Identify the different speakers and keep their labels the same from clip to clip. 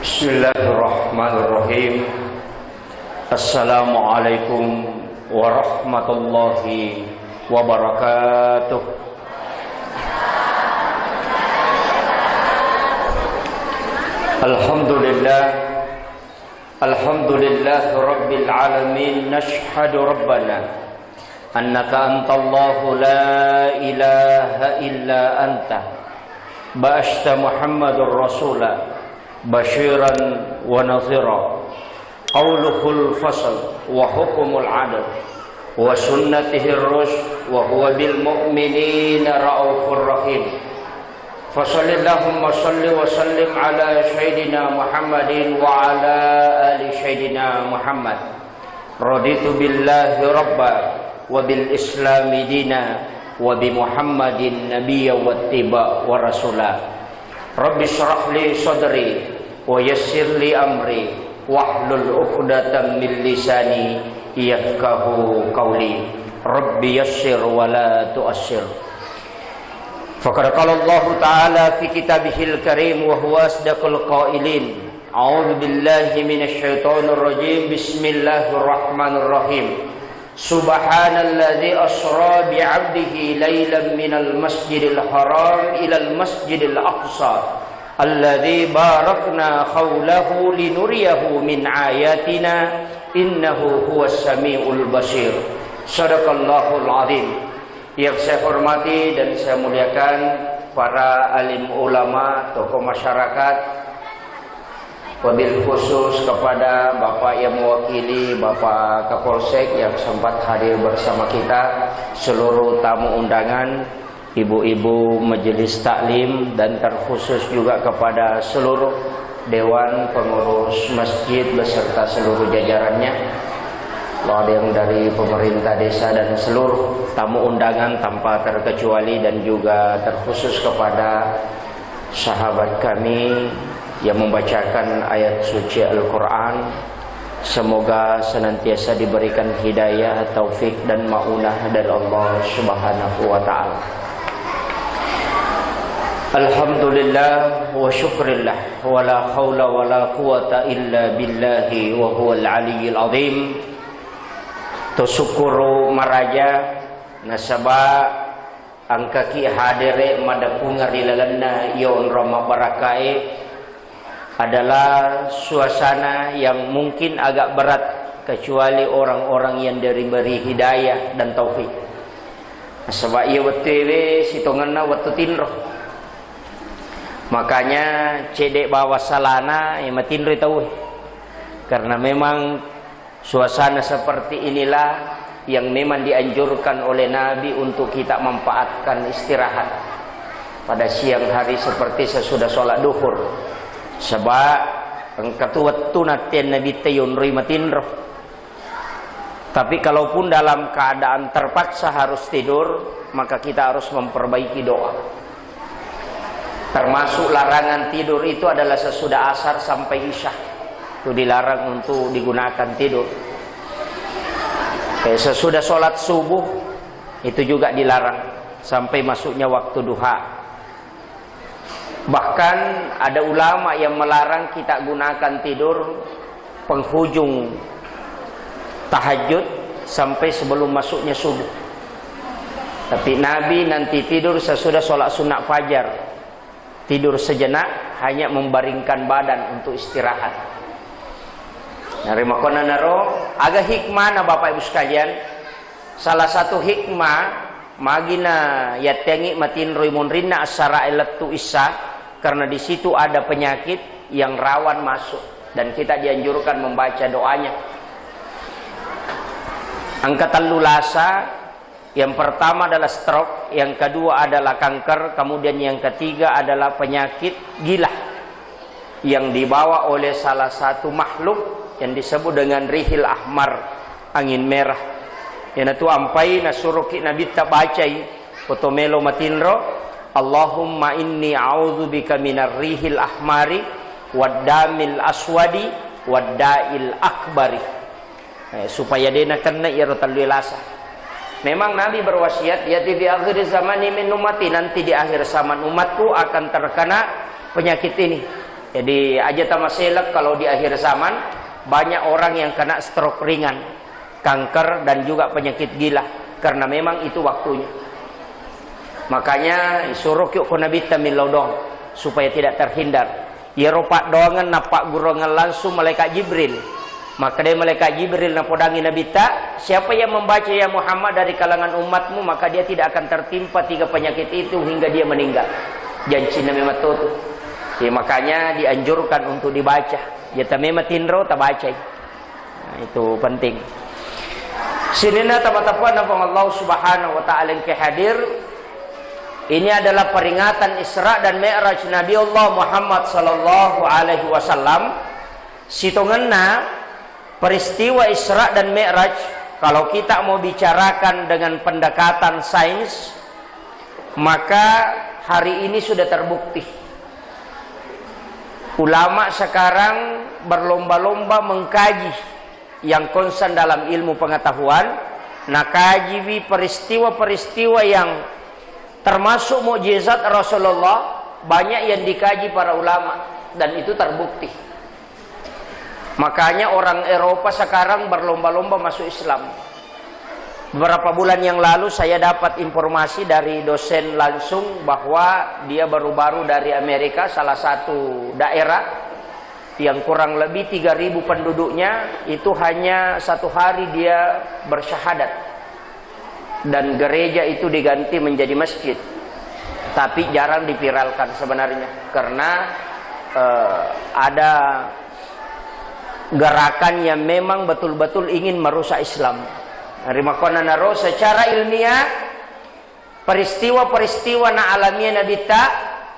Speaker 1: Bismillahirrahmanirrahim. Assalamualaikum warahmatullahi wabarakatuh. Alhamdulillah, alhamdulillah rabbil alamin. Nashhadu rabbana annaka antallahu la ilaha illa anta ba'asta Muhammadur rasulah bashiran wa nadhira. Qauluhul fasl wa hukumul adl wa sunnatihir rusyd wa huwa bil mu'minina raufur rahim. Fasallallahumma salli wa sallim ala sayyidina Muhammadin wa ala ali sayyidina Muhammad. Raditu billahi rabba wa bil islami dina wa bi Muhammadin nabiyya wattiba wa rasula. Rabbi syrah li sadri wa yassir li amri wahlul 'uqdatam min lisani yafqahu qawli. Rabbi yassir wa la tu'assir. Faqad qala Allah Ta'ala fi kitabihil karim wa huwa asdaqul qailin. A'udzu billahi minasy syaithanir rajim. Bismillahirrahmanirrahim. Subhanalladzi asra bi'abdihi lailan minal masjidil haram ilal masjidil aqsa alladzi barakna haulahu linuriyahu min ayatina innahu huwas samiul basir. Shadaqallahul azim. Yang saya hormati dan saya muliakan para alim ulama, tokoh masyarakat, wabil khusus kepada Bapak yang mewakili Bapak Kapolsek yang sempat hadir bersama kita, seluruh tamu undangan, ibu-ibu majelis taklim, dan terkhusus juga kepada seluruh dewan pengurus masjid beserta seluruh jajarannya, yang dari pemerintah desa dan seluruh tamu undangan tanpa terkecuali, dan juga terkhusus kepada sahabat kami yang membacakan ayat suci Al-Quran. Semoga senantiasa diberikan hidayah, taufik dan ma'unah dari Allah Subhanahu wa ta'ala. Alhamdulillah wa syukrillah wa la hawla wa la quwata illa billahi wa huwal aliyyil azim. Tusukuru maraja nasaba angkaki hadire madapunga rilalanna yon rama barakai adalah suasana yang mungkin agak berat kecuali orang-orang yang diberi hidayah dan taufik. Sebab ia wetewe sitonganna wetutinro. Makanya cedek bawa salana yang matinro tahu. Karena memang suasana seperti inilah yang memang dianjurkan oleh Nabi untuk kita manfaatkan istirahat pada siang hari seperti sesudah sholat duhur. Sebab engkau waktu natian Nabi tayun rimatinroh. Tapi kalaupun dalam keadaan terpaksa harus tidur, maka kita harus memperbaiki doa. Termasuk larangan tidur itu adalah sesudah asar sampai isya. Itu dilarang untuk digunakan tidur. Sesudah sholat subuh itu juga dilarang sampai masuknya waktu duha. Bahkan ada ulama yang melarang kita gunakan tidur penghujung tahajud sampai sebelum masuknya subuh. Tapi Nabi nanti tidur sesudah sholat sunat fajar. Tidur sejenak, hanya membaringkan badan untuk istirahat. Nari makona naro agak hikmah na Bapak Ibu sekalian. Salah satu hikmah magina yatengi matin roimun rinna asara elatu isa, karena di situ ada penyakit yang rawan masuk dan kita dianjurkan membaca doanya. Angkatan lulasa, yang pertama adalah stroke, yang kedua adalah kanker, kemudian yang ketiga adalah penyakit gila yang dibawa oleh salah satu makhluk yang disebut dengan rihil ahmar, angin merah. Yang itu ampai nasuruki nabi tabacai potomelo matinro, Allahumma inni a'udzubika minar rihil ahmari waddamil aswadi wadda'il akbari. Supaya dia kena iratal lilasa. Memang Nabi berwasiat, ya di akhir zaman min ummati, nanti di akhir zaman umatku akan terkena penyakit ini. Jadi aja tamaselak kalau di akhir zaman banyak orang yang kena stroke ringan, kanker dan juga penyakit gila karena memang itu waktunya. Makanya suruh yuk kunabita min laudong supaya tidak terhindar. Ya ropak doangan napak gurongan langsung malaikat Jibril. Maka dia malaikat Jibril napodangi nabita, siapa yang membaca ya Muhammad dari kalangan umatmu maka dia tidak akan tertimpa 3 penyakit itu hingga dia meninggal. Janji memang tuh. Ya, makanya dianjurkan untuk dibaca. Ya tamema tinro tabaca. Nah, itu penting. Sinina tapat-tapat nafang Allah Subhanahu wa taala yang hadir. Ini adalah peringatan Isra dan Mi'raj Nabi Allah Muhammad sallallahu alaihi wasallam. Situngenna peristiwa Isra dan Mi'raj kalau kita mau bicarakan dengan pendekatan sains, maka hari ini sudah terbukti. Ulama sekarang berlomba-lomba mengkaji yang konsen dalam ilmu pengetahuan, kaji peristiwa-peristiwa yang termasuk mukjizat Rasulullah, banyak yang dikaji para ulama dan itu terbukti. Makanya orang Eropa sekarang berlomba-lomba masuk Islam. Beberapa bulan yang lalu saya dapat informasi dari dosen langsung bahwa dia baru-baru dari Amerika, salah satu daerah yang kurang lebih 3.000 penduduknya, itu hanya 1 hari dia bersyahadat. Dan gereja itu diganti menjadi masjid. Tapi jarang dipiralkan sebenarnya. Karena ada gerakan yang memang betul-betul ingin merusak Islam. Rimakona naro secara ilmiah peristiwa-peristiwa na alamiah Nabi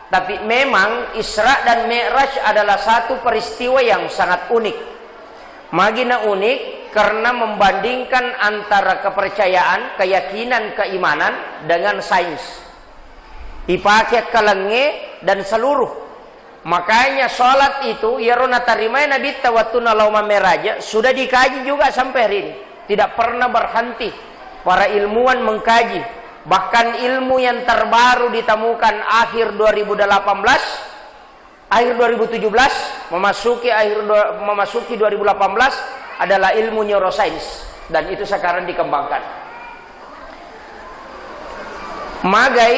Speaker 1: tapi memang Isra dan Mi'raj adalah satu peristiwa yang sangat unik. Magina unik karena membandingkan antara kepercayaan, keyakinan, keimanan dengan sains. Dipakai kalenge dan seluruh. Makanya sholat itu yarona tarimai Nabi tawatuna lauma meraja sudah dikaji juga sampai hari ini. Tidak pernah berhenti para ilmuwan mengkaji. Bahkan ilmu yang terbaru ditemukan akhir 2018, akhir 2017 memasuki 2018 adalah ilmu neuroscience dan itu sekarang dikembangkan. Magai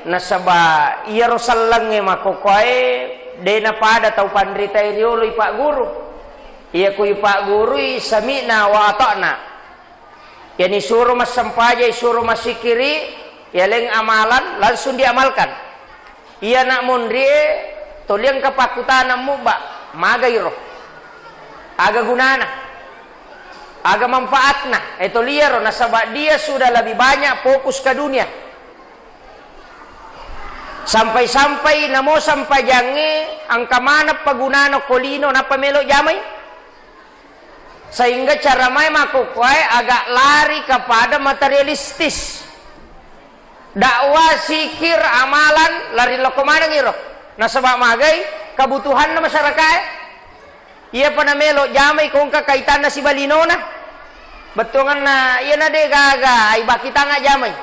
Speaker 1: nasaba iya rosallange makokoe dena pada tau pandrita iriolo Pak Guru. Iya ku Pak Guru sami'na wa ata'na. Yani suruh mas sampaja, suruh mas sikiri, ya leng amalan langsung diamalkan. Iya nak mundri toliang kepakutan mubak magairo. Aga gunana. Aga manfaatna. Itu liaro nasabak dia sudah lebih banyak fokus ke dunia. Sampai-sampai namo sampai jange angka mana pagunano kolino na pamelo jamay. Sehingga cara main makukwai agak lari kepada materialistis. Dakwah, sikir, amalan lari lo kemana ngiro. Nah sebab magai kebutuhan na masyarakat. Iya pada melo jamay kung kakaitan na si balinona. Betungan na iya na de gaga ay bakita nga jamay.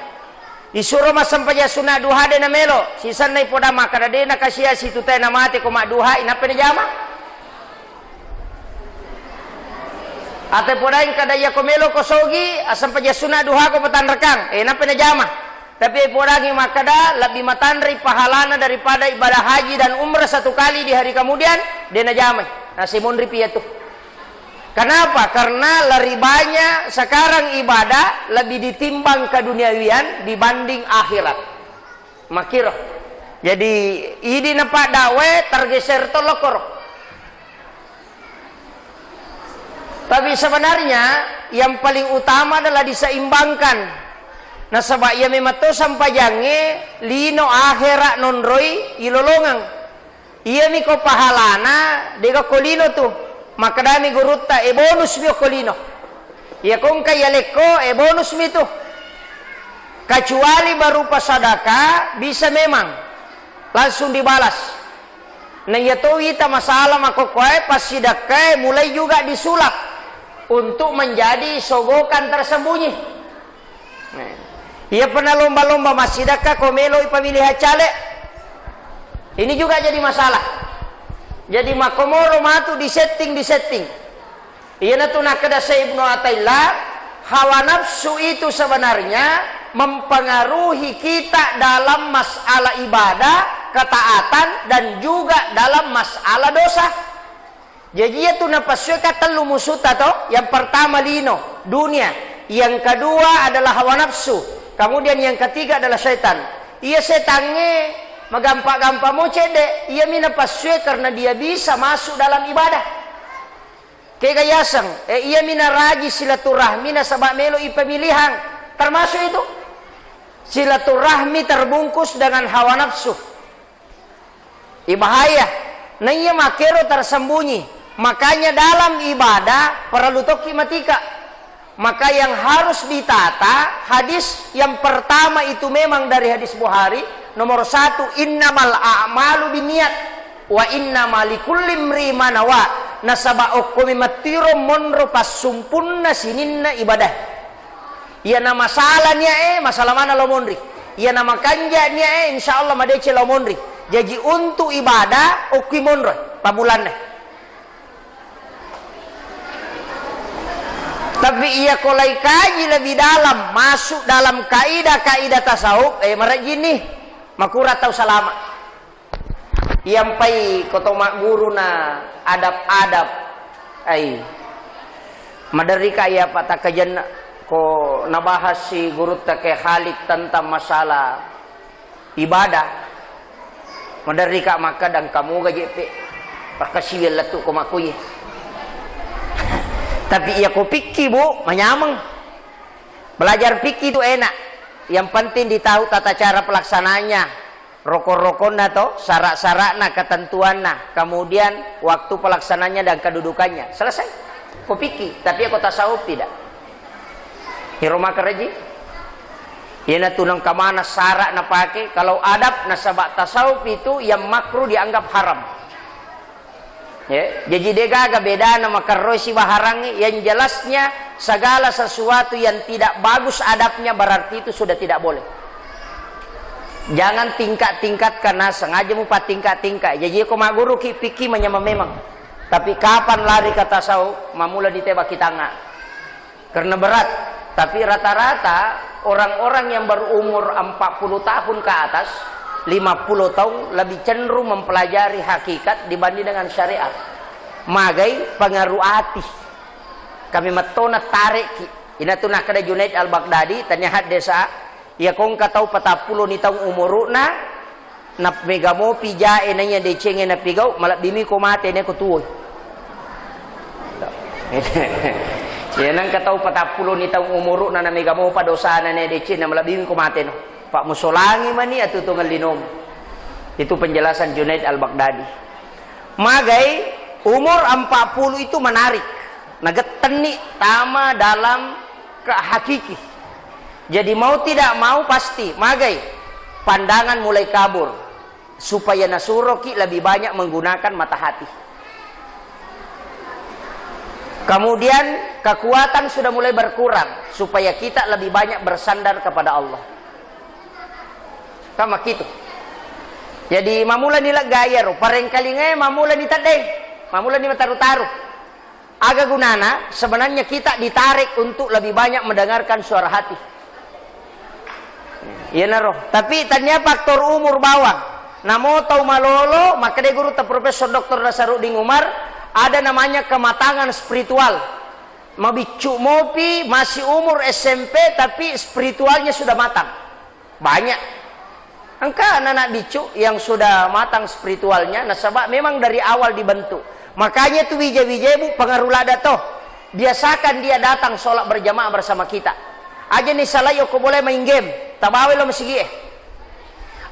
Speaker 1: Disuruh mas sampaja sunat duha de na melo. Sisan na ipoda makada de na kasya si tutay na mati ko maduha inape na jama. Ate podain kadaya komelo kosogi asam paja sunat duha ko patanrekang napa na jama. Tapi podangi makada lebih matandri pahalana daripada ibadah haji dan umrah 1 kali di hari kemudian dia na jama. Nasi mundri piatu. Kenapa? Karena lebih banyak sekarang ibadah lebih ditimbang keduniawian dibanding akhirat. Makiro. Jadi ini napa dawe tergeser to lokor. Tapi sebenarnya yang paling utama adalah diseimbangkan. Nah sebab ia memato sampai jange lino akhirat nonroi ilolongang. Ia miko pahalana dega kolino tu. Maka dami gurutta bonus mio kolino. Ia kong kaya leko bonus mi tu. Kecuali berupa sedekah bisa memang langsung dibalas. Nah ia tu ita masalah makokoe pas sedekah mulai juga disulap. Untuk menjadi sogokan tersembunyi. Ia pernah lomba-lomba masjidaka komelo ipamilih cale. Ini juga jadi masalah. Jadi makomoro matu disetting. Iya na tu nakada sa Ibnu Athaillah, hawa nafsu itu sebenarnya mempengaruhi kita dalam masalah ibadah, ketaatan, dan juga dalam masalah dosa. Jadi itu napasyo kata lumusuta to. Yang pertama lino, dunia. Yang kedua adalah hawa nafsu. Kemudian yang ketiga adalah syaitan. Ia setange magampa-gampa mo cede. Ia mina pasyo karena dia bisa masuk dalam ibadah. Kegayasang, ia mina raji silaturahmi na sabak melo ipemilihan. Termasuk itu. Silaturahmi terbungkus dengan hawa nafsu. Ibahaya. Nah ia makero tersembunyi. Makanya dalam ibadah perlu toki matika. Maka yang harus ditata hadis yang pertama itu memang dari hadis Bukhari nomor 1, innamal a'malu binniyat wa innamal likulli imri'in ma nawa. Nasaba ukumi matiro monro pasumpunna sininna ibadah. Ia nama masalahnya masalah mana lo monri. Ia nama kanjanya insyaallah madece lo monri. Jadi untuk ibadah ukui monro pabulannya. Tapi ia kolai kaji lebih dalam, masuk dalam kaidah-kaidah tasawuf, mereka gini, makura tahu salama. Yang pai koto mak guru na adab-adab, madarika ia patah kajian ko nabahas si guru tak Khalid tentang masalah ibadah. Madarika maka dan kamu gaji pe, perkasiwil latu ko makuye. Tapi ia ko pikir bu, menyameng. Belajar pikir itu enak. Yang penting ditahu tata cara pelaksananya. Rokok-rokoknya toh, syarat-syaratnya, ketentuannya. Kemudian waktu pelaksananya dan kedudukannya. Selesai. Ko pikir, tapi aku tasawuf tidak. Hiroma kereji. Ia tunang kemana syarat na pakai. Kalau adab nasabak tasawuf itu yang makruh dianggap haram. Ya, jadi dega beda nama karosi baharangi yang jelasnya segala sesuatu yang tidak bagus adabnya berarti itu sudah tidak boleh. Jangan tingkat-tingkat karena sengaja mupa tingkat-tingkat. Jadi aku maguru ki piki menyama memang. Tapi kapan lari kata tasawuf mamula ditebak kita nggak? Karena berat. Tapi rata-rata orang-orang yang berumur 40 tahun ke atas 50 tahun lebih cenderung mempelajari hakikat dibanding dengan syariat. Magai pengaruh hati. Kami matona tarik. Ina tu nak kada Junaid al-Baghdadi tanya had desa. Ya kong katau 40 ni tahun umuruna nap megamo pija enanya decenge na pigau malap bimi ko mate ne ko tuoy. Ya nang katau 40 ni tahun umuruna na megamo pa dosana ne decenge na malap bimi ko mate no. Pak musolangi mani atau tunggal linom. Itu penjelasan Junaid al-Baghdadi. Magai umur 40 itu menarik. Nageteni tama dalam kehakiki. Jadi mau tidak mau pasti. Magai pandangan mulai kabur. Supaya nasuroki lebih banyak menggunakan mata hati. Kemudian kekuatan sudah mulai berkurang. Supaya kita lebih banyak bersandar kepada Allah. Sama gitu. Jadi mamula nila gaya ro, pareng kalinge mamula ni tadeng, mamula ni mataru-taru. Aga gunana sebenarnya kita ditarik untuk lebih banyak mendengarkan suara hati. Iya naro. Tapi tanya faktor umur bawang. Namo tau malolo, maka dia guru Profesor Dr. Nasaruddin Umar ada namanya kematangan spiritual. Mabicu mopi masih umur SMP tapi spiritualnya sudah matang. Banyak. Angka anak-anak bicu yang sudah matang spiritualnya, nasabak memang dari awal dibentuk. Makanya itu wija-wija bu pengaruh lada toh. Biasakan dia datang sholat berjamaah bersama kita. Aja nih salah yoko boleh main game. Tabawe lo masih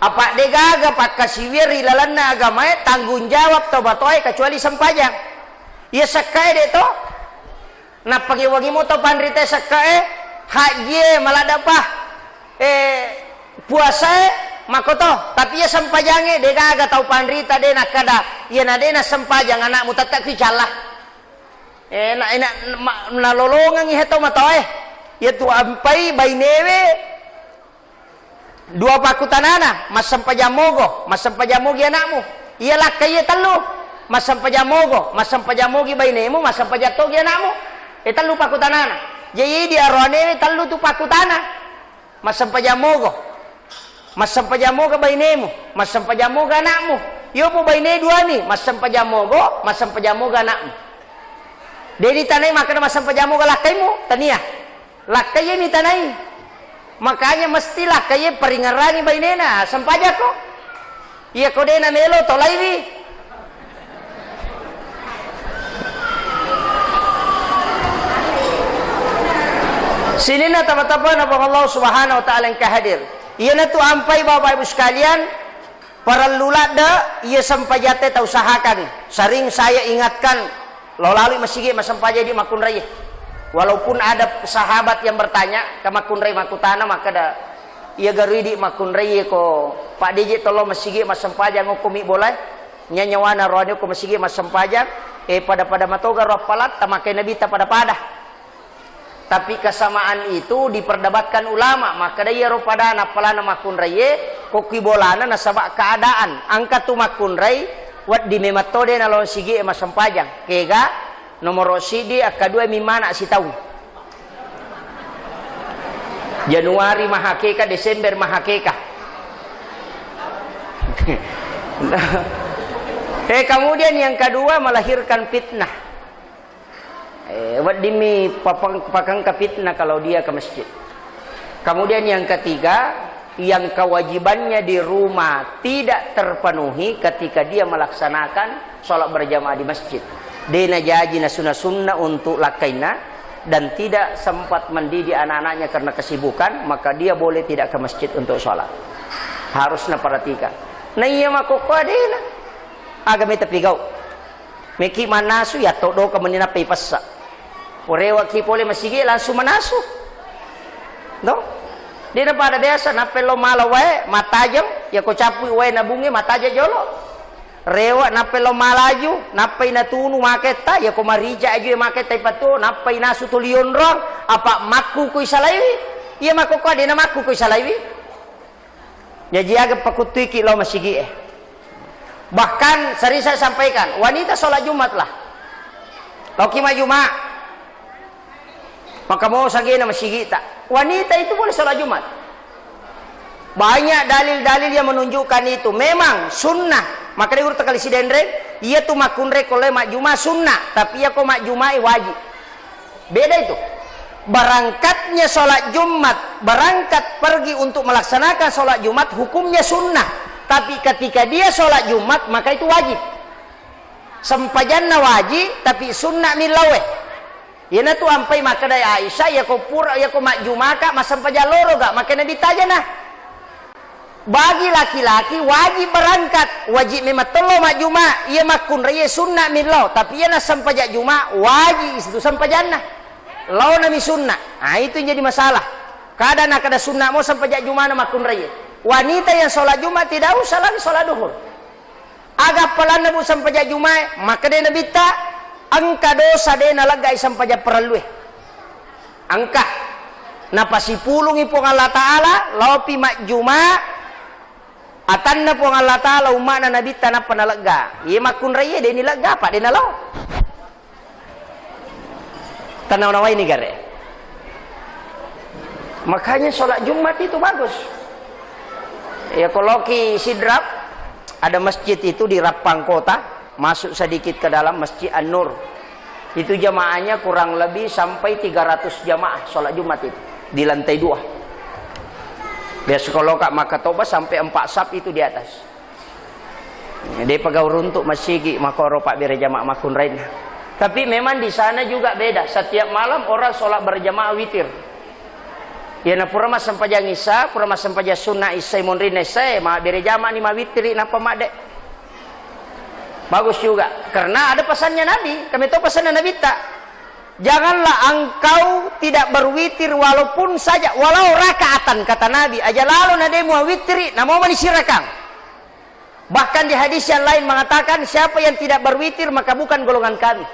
Speaker 1: apa degaga pak kasiwir ilalanna agama tanggung jawab tobatoy kecuali sempajang. Ya sakai deh toh. Nah pagi-pagi mo to pandrite sakai haji malada pah puasa makoto tapi ya sempajange dega aga tau pandrita de nakada ya nadena sempajang anakmu tatak kicalah enak nalolongan iheto matoe ya tu ampai bainewe dua pakutanana mas sempajamogo anakmu iyalah kaya telu masam pajamogo, masam pajamogi bainemu, masam pajatogi anakmu. Talu pakutanana. Jadi dia arwane talu tu pakutana. Masam pajamogo. Masam pajamoga bainemu, masam pajamoga anakmu. Yo po baine dua ni, masam pajamogo, masam pajamoga anakmu. Dedi tanai maka masam pajamoga lakaimu, tania. Lakai ni tanai. Makanya mesti lakai peringarangi bainena, sampaja ko. Iya ko dena melo tolaiwi. Sini na tapa-tapa na Allah Subhanahu wa taala yang kahadir. Ia na tu ampai Bapak Ibu sekalian, para lulada ia sampajate ta usahakan. Sering saya ingatkan lo lalu masih masampaja di makun raya. Walaupun ada sahabat yang bertanya ke makun raya makutana maka da ia garidi makun raya ko Pak DJ tolong masih masampaja ngokumi boleh nyanyawana rohani ko masih masampaja pada matoga roh palat tamakai nabi ta pada tapi kesamaan itu diperdebatkan ulama maka dia ropada napalana makun raye koki bolana nasabak keadaan angka tu makun ray wat di mematode na lawan sige masampajang kega nomor sidi akadua mimana si tahu Januari mahakeka Desember mahakeka kemudian yang kedua melahirkan fitnah wadimi pakang kapitna kalau dia ke masjid. Kemudian yang ketiga, yang kewajibannya di rumah tidak terpenuhi ketika dia melaksanakan sholat berjamaah di masjid. Dena jajina sunnah untuk lakaina dan tidak sempat mendidik anak-anaknya karena kesibukan, maka dia boleh tidak ke masjid untuk sholat. Harusnya perhatikan. Nah iya makoko adena. Agame tapigau. Meki manasu ya todo kemenina pipasa. Orewa kipole masigi langsung manasu. No? Dia pada biasa napelo malawae matajam ya ko capu wae nabunge mataja jolo. Rewa napelo malaju napai natunu maketa ya ko marija aju maketa ipatu napai nasu tulion rong apa maku ku isalaiwi. Iya makoko dena maku ku isalaiwi. Ya jiaga pakutuiki lo masigi Bahkan sering saya sampaikan, wanita sholat Jumat lah. Loki Jumat. Maka mau sagena masih kita. Wanita itu boleh sholat Jumat. Banyak dalil-dalil yang menunjukkan itu. Memang sunnah. Maka dia urut kali si dendreng, ia tuh makunre kole mak Jumat sunnah, tapi ia kok mak Jumat wajib. Beda itu. Berangkatnya sholat Jumat, berangkat pergi untuk melaksanakan sholat Jumat, hukumnya sunnah. Tapi ketika dia sholat Jumat maka itu wajib. Sempajanna wajib tapi sunnah milawe. Yana tu ampai maka dari Aisyah ya ko pura ya ko mak Jumaka masam pajaloro gak maka Nabi tanya nah. Bagi laki-laki wajib berangkat, wajib memang telo mak Juma, ia makun raya sunnah milau tapi yana sampajak Juma wajib itu sampajanna. Lau nami sunnah. Nah itu jadi masalah. Kadang nak ada sunnah mau sampajak Juma na makun raya. Wanita yang sholat Jumat tidak usah lagi sholat duhur. Agak pelan nabu sampajak Jumat maka dia nabi tak angka dosa dia nalagai sampajak perlu. Angka napasi pulung ipong Allah Ta'ala lopi mak Jumat atanna pong Allah Ta'ala umak na nabi tanah panalaga. Iya makun raya dia nilaga apa dia nalau. Tanaw-naway ni gare. Makanya sholat Jumat itu bagus. Ya kalau ki sidrap ada masjid itu di Rapang kota, masuk sedikit ke dalam Masjid An-Nur. Itu jamaahnya kurang lebih sampai 300 jamaah sholat Jumat itu di lantai 2. Biasa kalau Kak Makatoba sampai 4 saf itu di atas. Dia pegawai untuk masjid makoro Pak bere jamaah makun rain. Tapi memang di sana juga beda. Setiap malam orang sholat berjamaah witir. Ya na pura sampaja ngisa, pura sampaja sunnah isai monrine isai, ma bere jama ni ma witri napa made. Bagus juga karena ada pesannya Nabi. Kami tahu pesannya Nabi tak. Janganlah engkau tidak berwitir walaupun saja walau rakaatan kata Nabi. Aja lalu nademu witri namo manisirakan. Bahkan di hadis yang lain mengatakan siapa yang tidak berwitir maka bukan golongan kami.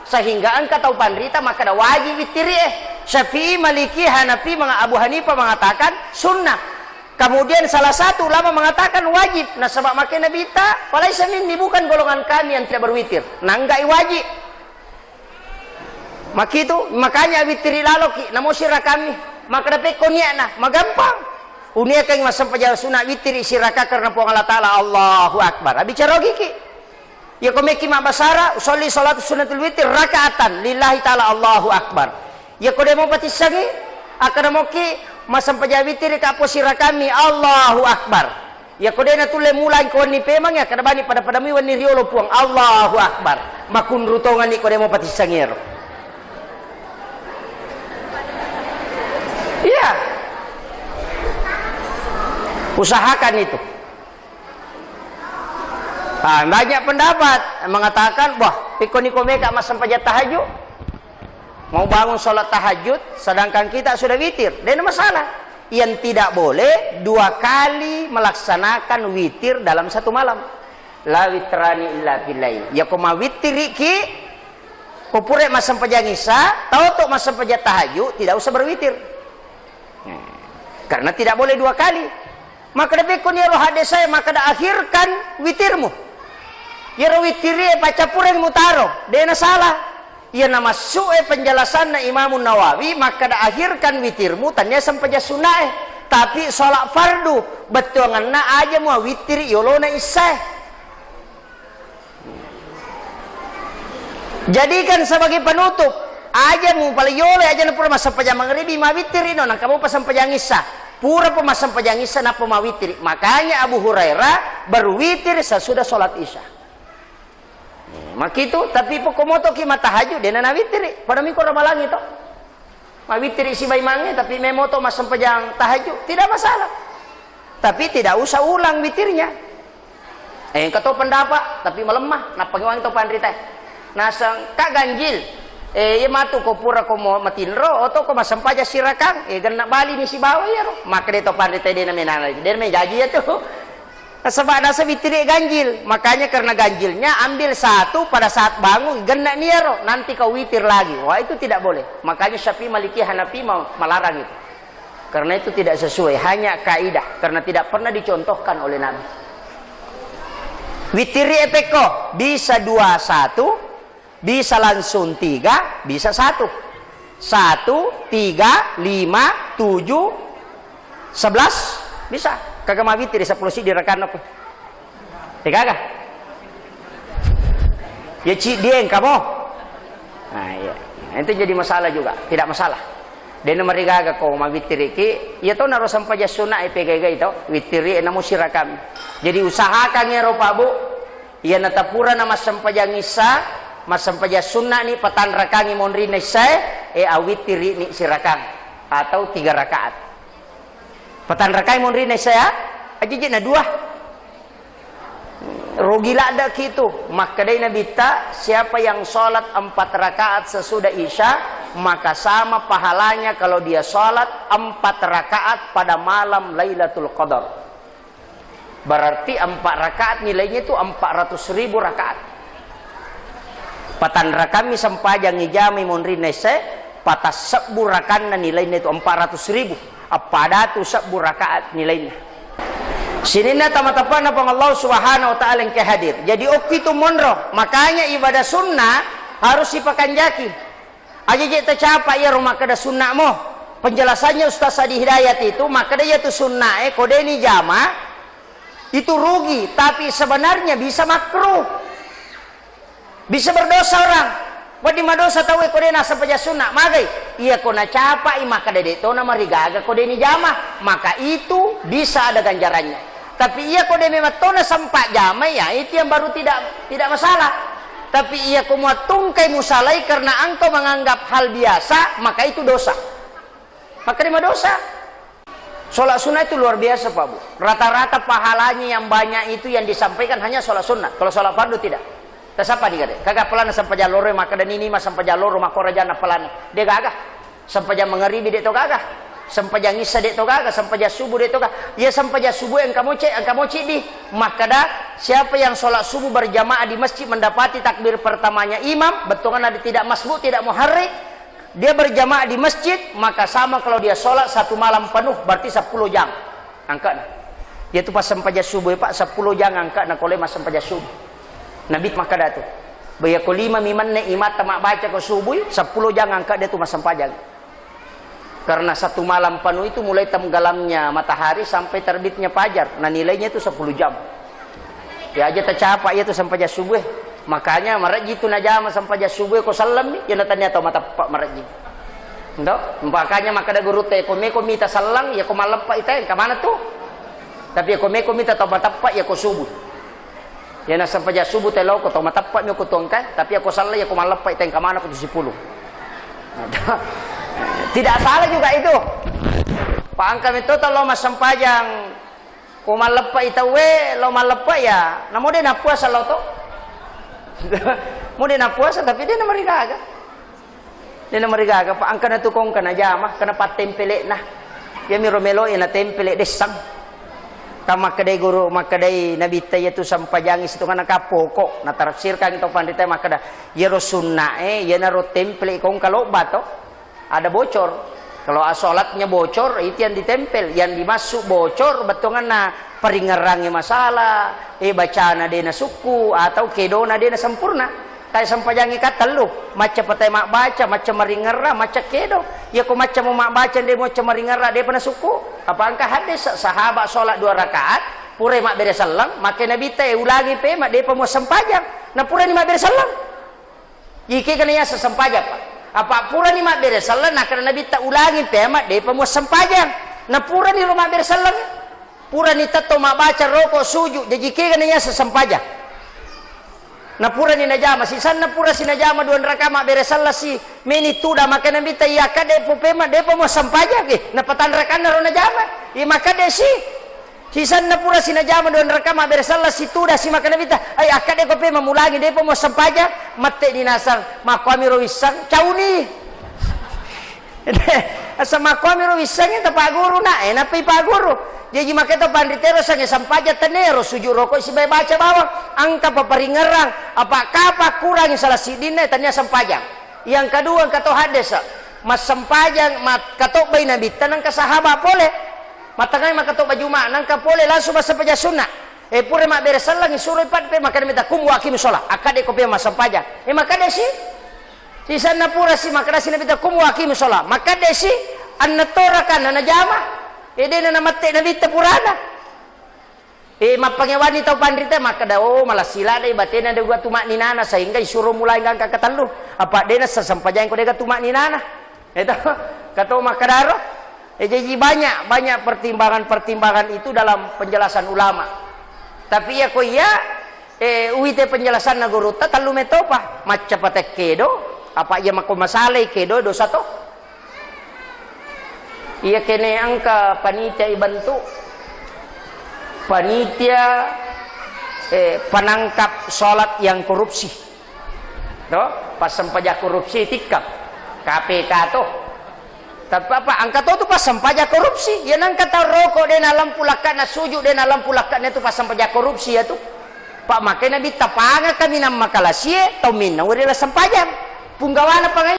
Speaker 1: Sehingga engkau tahu pandrita maka ada wajib witir Syafi'i, Maliki, Hanafi, Abu Hanifah mengatakan sunnah. Kemudian salah satu ulama mengatakan wajib. Nah sebab makanya Nabi tak, walaisa minni, bukan golongan kami yang tidak berwitir. Nah enggak wajib. Makanya witiri laloki, namo sirah kami. Maka dapat konia nah, magampang. Unia kang masam pajal sunat witiri siraka karena puang Allah Ta'ala Allahu Akbar. Bicara giki. Ya komeki mak basara, usolli salatu sunatul witir rakaatan lillahi Ta'ala Allahu Akbar. Ya kode mau patisangi, akan moki masam pajawitir ka posira kami Allahu Akbar. Ya kode na tule mulai ko ni pemang ya kada bani pada mi wani riolo puang Allahu Akbar. Makun rutongan ni kode mo patisangir. Iya. Usahakan itu. Nah, banyak pendapat mengatakan, wah, pikoni komeka masam pajat tahajud. Mau bangun sholat tahajud sedangkan kita sudah witir, dan masalah. Yang tidak boleh 2 kali melaksanakan witir dalam satu malam. La witrani illa billail. Ya koma witiri ki popure masam pajangisa, tahu tok masam pajat tahajud tidak usah berwitir. Karena tidak boleh 2 kali. Maka lebih kun ya roh hades saya maka dah akhirkan witirmu. Ya roh witiri baca pureng mutaro, dena salah. Ya nama su'e penjelasan na Imam Nawawi maka dah akhirkan witirmu tanya sampai sunnah tapi sholat fardu betul ngana aja mau witiri yolona isah. Jadikan sebagai penutup aja mau paling yole aja na pura masa pajang maghribi ma witiri no nang kamu pasang pajang isah pura pemasang pajang isah na pema witiri. Makanya Abu Hurairah berwitir sesudah sholat isya. Mak itu tapi pokomoto ki matahajud dena na witiri pada minggu ramalang itu ma witiri si bayi mange tapi memoto mas sempejang tahajud tidak masalah tapi tidak usah ulang witirnya kata pendapat tapi melemah na pangiwang to pandrita nasang ka ganjil iya matu ko pura ko mo matinro oto ko masampaja sirakang ganna bali ni si bawa ya ro maka de to pandrita dena menana dena me jaji ya tuh. Sebab nasa witiri ganjil, makanya karena ganjilnya ambil satu pada saat bangun genak niaro nanti kau witir lagi. Wah itu tidak boleh. Makanya Syafi'i, Maliki, Hanafi melarang itu. Karena itu tidak sesuai, hanya kaidah karena tidak pernah dicontohkan oleh Nabi. Witiri epeko bisa 2 1, bisa langsung 3, bisa 1. 1 3 5 7 11 bisa. Kagak mau witir 10 sih direkan aku. Kagak. Ya ci dieng kamu. Nah, iya. Itu jadi masalah juga, tidak masalah. Dan nomor 3 kau mau witir iki, ya to naro sampai jasuna EPGG itu, witiri namu sirakam. Jadi usahakan ya Pak Bu. Ya natapura nama sampai jangisa, mas sampai jasuna ni patan rakangi monri nesai, awitiri ni sirakam atau 3 rakaat. Patan rakai monri saya aja na 2 rogila ada gitu maka dari Nabi ta siapa yang sholat 4 rakaat sesudah isya maka sama pahalanya kalau dia sholat 4 rakaat pada malam Lailatul Qadar. Berarti 4 rakaat nilainya itu 400.000 rakaat. Patan rakami sampajang ijami monri nese patas seburakan nilainya itu 400.000. Pada tu sabbu rakaat nilainya. Sini na tamatapan na pang Allah Subhanahu wa taala yang kehadir. Jadi oki tu monro. Makanya ibadah sunnah harus dipakanjaki. Aja je tercapa ya rumah kada sunnah mo. Penjelasannya Ustaz Sadi Hidayat itu maka dia tu sunnah kode ni jama itu rugi tapi sebenarnya bisa makruh. Bisa berdosa orang. Wadi madosa tahu kode nasa paja sunnah magai iya kona capa maka dede to nama rigaga kode ni jama maka itu bisa ada ganjarannya tapi iya kode memang tona sampai jama ya itu yang baru tidak masalah tapi iya kumua tungkai musalai karena engkau menganggap hal biasa maka itu dosa maka lima dosa. Sholat sunnah itu luar biasa Pak Bu, rata-rata pahalanya yang banyak itu yang disampaikan hanya sholat sunnah. Kalau sholat fardu tidak. Tasapa dia kagak pelana sampai jalur maka dan ini mas sampai jalur maka rajana pelana dia gagah sampai jam mengharibi dia to gagah sampai jam isya dia to gagah sampai jam subuh dia to gagah ya sampai jam subuh yang kamu cek di maka dah siapa yang sholat subuh berjamaah di masjid mendapati takbir pertamanya imam betul kan ada tidak masbuk tidak muharrik dia berjamaah di masjid maka sama kalau dia sholat 1 malam penuh berarti 10 jam angkat na. Yaitu pas sampaja subuh pak 10 jang angkat na kole mas sampaja subuh. Nabi maka datu. Baya ko 5 miman ne imata mak baca ko subuh 10 jang angkat dia tu mas sampaja. Karena satu malam penuh itu mulai tenggelamnya matahari sampai terbitnya fajar. Nah nilainya itu 10 jam. Ya aja tercapai itu sampai jas subuh. Makanya maraji itu najama sampai jas subuh ko salam ni. Ya natanya tau mata pak maraji. Ndo, makanya maka ada guru teh ko mita salang ya ko malam pak ite ke mana tuh? Tapi ya ko mita tau mata pak ya ko subuh. Ya na sampai jas subuh teh lo ko tau mata pak ni ko tongkai, tapi ya ko salah ya ko malam pak ite ke mana ko 10. Tidak salah juga itu. Pak angka itu lo mas sampajang kuma lepa itawe lo malepa ya. Namo dia na puasa lo to. Mo dia na puasa tapi dia na marigaga. Dia na marigaga pa angka na tukong kana jama kana patempele na. Ya mi romelo ina tempele desang. Kama kadai guru makadai nabi tayatu sampajangis itu kana kapoko na tafsirkan itu pandita makada ya sunna ya na ro temple kong kaloba to. Ada bocor. Kalau sholatnya bocor itu yang ditempel, yang dimasuk bocor betongan na peringerangi masalah, bacana dena suku atau kedona dena sempurna. Kayak sampajangi kata lu, macam patai mak baca, macam meringera, macam kedo. Ya kok macam mak baca dia macam meringera dia pernah suku. Apa angka hadis sahabat sholat 2 rakaat, pure mak bere salam, maka nabi teh ulangi pe mak dia pemuas sempajang. Nah pure ni mak bere salam. Iki kena ya sesempajang pak. Apa pura ni mak bere salam nak karena nabi tak ulangi pemat dia pemuas sempajang. Nah pura ni rumah bere salam. Pura ni tato mak baca rokok sujud jadi kena ya sesempajang. Nah pura ni najama si sana pura si najama 2 rakaat mak bere salam si meni tu dah maka nabi tak iya kade pemat dia pemuas sempajang nah patan rakaat na najama. I maka dia si sana pura si najama 2 rakaat mak bere salam si tu dah si maka nabi tak ay akade ko pe mamulangi dia pemuas sempajang mate dinasang makwami ro wisang cauni asa makwami ro wisang ta pak guru na napi pak guru jadi maketa panditero sang sampaja tenero sujud rokok si baca bawang angka paparingerang apa kapa kurang salah sidina tanya sampajang yang kedua kato hadis mas sampajang mat kato bay nabi tanang ka sahabat boleh matangay makato bajuma nang ka boleh langsung mas sampaja sunnah. Pure mak beres salang suruh pat pe maka minta kum wakim sholat akade ko pe masam pajak maka desi si sana pura si maka desi minta kum wakim sholat maka desi anna torakan anna jama ede na mate na bita purana mapangewani tau pandrita maka da malah sila dai batena de gua tumak ninana sehingga disuruh mulai ngangka katalu apa dena sasampajang ko de tumak ninana eta kato makadaro jadi banyak pertimbangan itu dalam penjelasan ulama. Tapi ya ko ya uite penjelasan na guru ta talu metopa macam patek kedo apa ya mako masalai kedo dosa to iya kene angka panitia ibantu panitia penangkap sholat yang korupsi to pas sampajak korupsi tikap KPK to tapi apa angka tu pas sampajak korupsi ya nang kata rokok dan alam pulakan na sujud dan alam pulakan itu pas sampajak korupsi ya tu pak makanya nabi tapanga kami nam makalasie tau minna urila sampajak punggawana pangai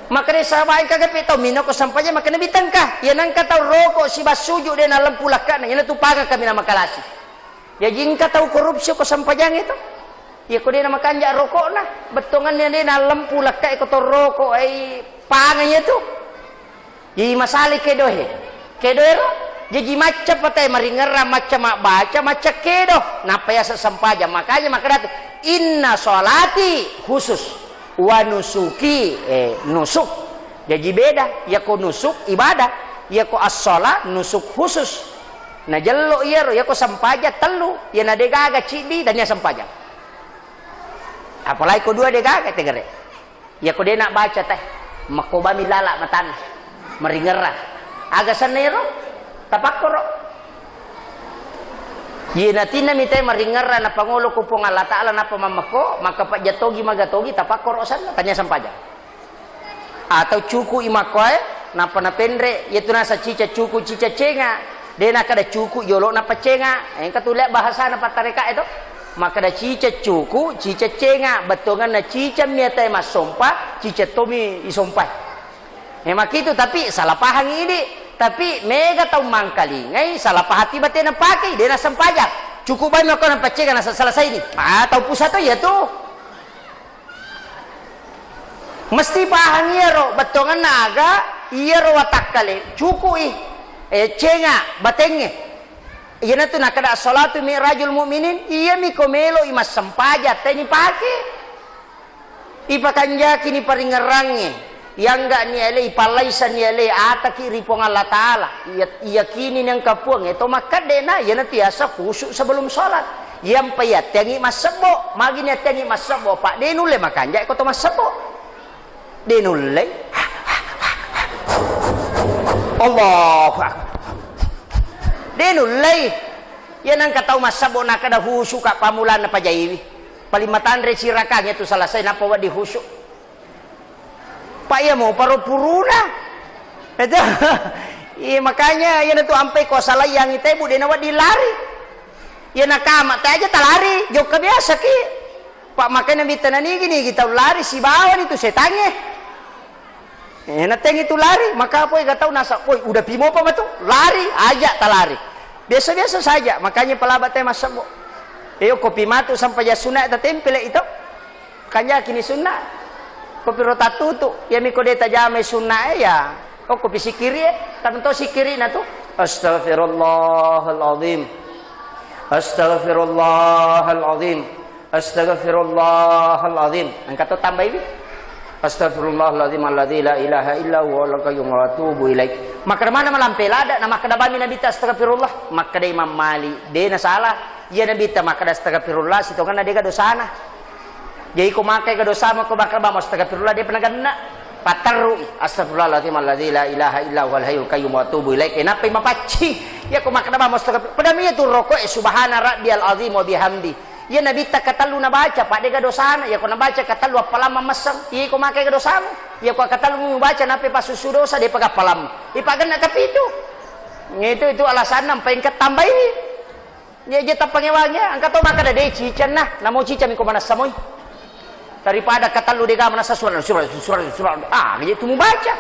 Speaker 1: makanya sahabat kagak tau minna ko sampajak makanya nabi tangkah ya nang kata rokok si bas sujud dan alam pulakan ya tu paga kami nam makalasi ya jing kata korupsi ko sampajak itu ya ko dia nama kanja rokok nah betongannya dia alam pulakan ko to rokok panganya tu jadi masalah kedohe jadi macam patai meringera macam mak baca macam kedo napa ya sesampaja makanya maka inna sholati khusus wa nusuki nusuk jadi beda ya ko nusuk ibadah ya ko as-sholat nusuk khusus nah jello iya ya ko sampaja telu ya na degaga cidi dan ya sampaja apalagi ko 2 degaga tegere ya ko dia nak baca teh makoba milala matan meringera aga sanero tapakoro yinatina mitay meringera na pangulo ko pong Allah Ta'ala na pamamako maka pa jatogi magatogi tapakoro sana tanya sampaja atau cuku imakoy na panapendre yetu nasa cica cuku cica cenga dena kada cuku yolo na pacenga katulak bahasa na patareka itu maka da cica cuku cica cenga betongan na cica miatai mas sompa cica tomi isompai maka itu tapi salah paham ini Tapi mega tahu mangkali ngai salah pahati batin na pakai dia na sampajak. Cukup banyak kau nampak cek na selesai ini. Tahu pusat tu ya tuh. Mesti paham iya ro betongan naga iya ro watak kali. Cukup cenga batengnya. Iya na tu nak kada salatu mi'rajul mu'minin iya mi komelo imas sampajak tani pakai. Ipakanja kini paringerangnya. Yang enggak ni ele ipalaisa ni ele ataki ripong Allah Taala yakini yang kapuang itu maka dena ya nanti asa khusyuk sebelum salat yang payat tangi masebo magi ni tangi masebo pak denule makanja ko to masebo denule Allahu akbar denule ya nang katau masebo nak kada khusyuk ka pamulan apa jaiwi palimatan re sirakanya tu selesai napa wa di khusyuk Pak ya mau paruh puruna itu iya makanya ya itu ampai ko salah yang itu ibu dena wadi lari ya nakama teh aja talari jok biasa ki Pak makanya bitana ni gini kita lari si bawan itu setannya nateng itu lari maka apa enggak tahu nasa oi udah pimo apa betul lari aja talari biasa-biasa saja makanya pelabat teh masuk kopi matu sampai ya sunat tempel itu kanya kini sunat kopi rota tutu ya miko deta jame sunnah ya kopi sikiri tapi to sikiri na tu astaghfirullahalazim astaghfirullahalazim astaghfirullahalazim angkat to tambah ini astaghfirullahalazim alladzi la ilaha illa huwa al-qayyum wa atubu ilaik maka mana malampelada nama kada bami nabi ta astaghfirullah maka Imam Mali de na salah ya nabi ta maka astaghfirullah sitongan ade ka dosana jadi ko makai ke dosa mo ko bakal ba astagfirullah dia penagana pataru astagfirullahalazim alladzi la ilaha illa huwal hayyul qayyum wa atubu ilaik kenapa mapaci ya ko makna ba astagfirullah padami itu rokok subhana rabbiyal azim wa bihamdi ya nabi tak katalu na baca pak dia ke dosana ya ko na baca katalu apalama masam iya ko makai ke dosa ya ko katalu baca nape pasusu dosa dia pakai palam ipagana kapitu itu alasan nampai ketambah ini ya je tapangewanya angkat to maka de cican nah namo cican ko mana samoy daripada kata lu dega mana surat gitu mau baca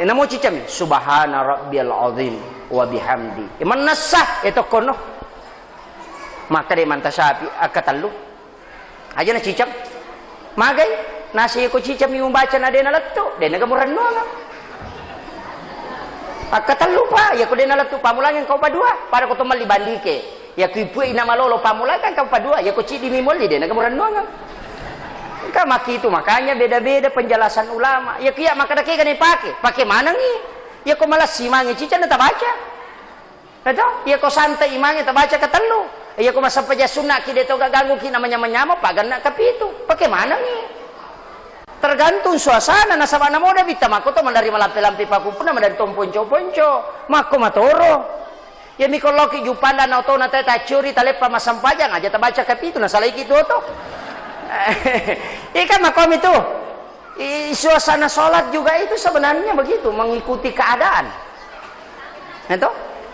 Speaker 1: namo cicam subhana rabbiyal azim wa bihamdi manasah itu kono maka de mantasapi akatalu aja na cicam magai nasi ko cicam mau baca na de na latto de na gamuran no akatalu pa ya ko de na latto pamulang kau padua para ko to malibandike ya kipu ina malolo pamulang kan kau padua ya ko cidi mimol de na gamuran no maki itu makanya beda-beda penjelasan ulama ya kia maka dake kan pakai mana nih ya kok malah simangnya cica tak baca betul ya kok santai imangnya tak baca ketelu ya kok masa peja sunnah ki deto gak ganggu ki namanya menyama pagan nak kapi itu pakai mana nih tergantung suasana nasabana moda bita mako to mandari malampe-lampe paku pun mandari tom ponco-ponco mako matoro ya mikoloki jupanda na auto na tata curi talepa masampajang aja tak baca kapi itu nasalai gitu to ikan makom itu suasana sholat juga itu sebenarnya begitu mengikuti keadaan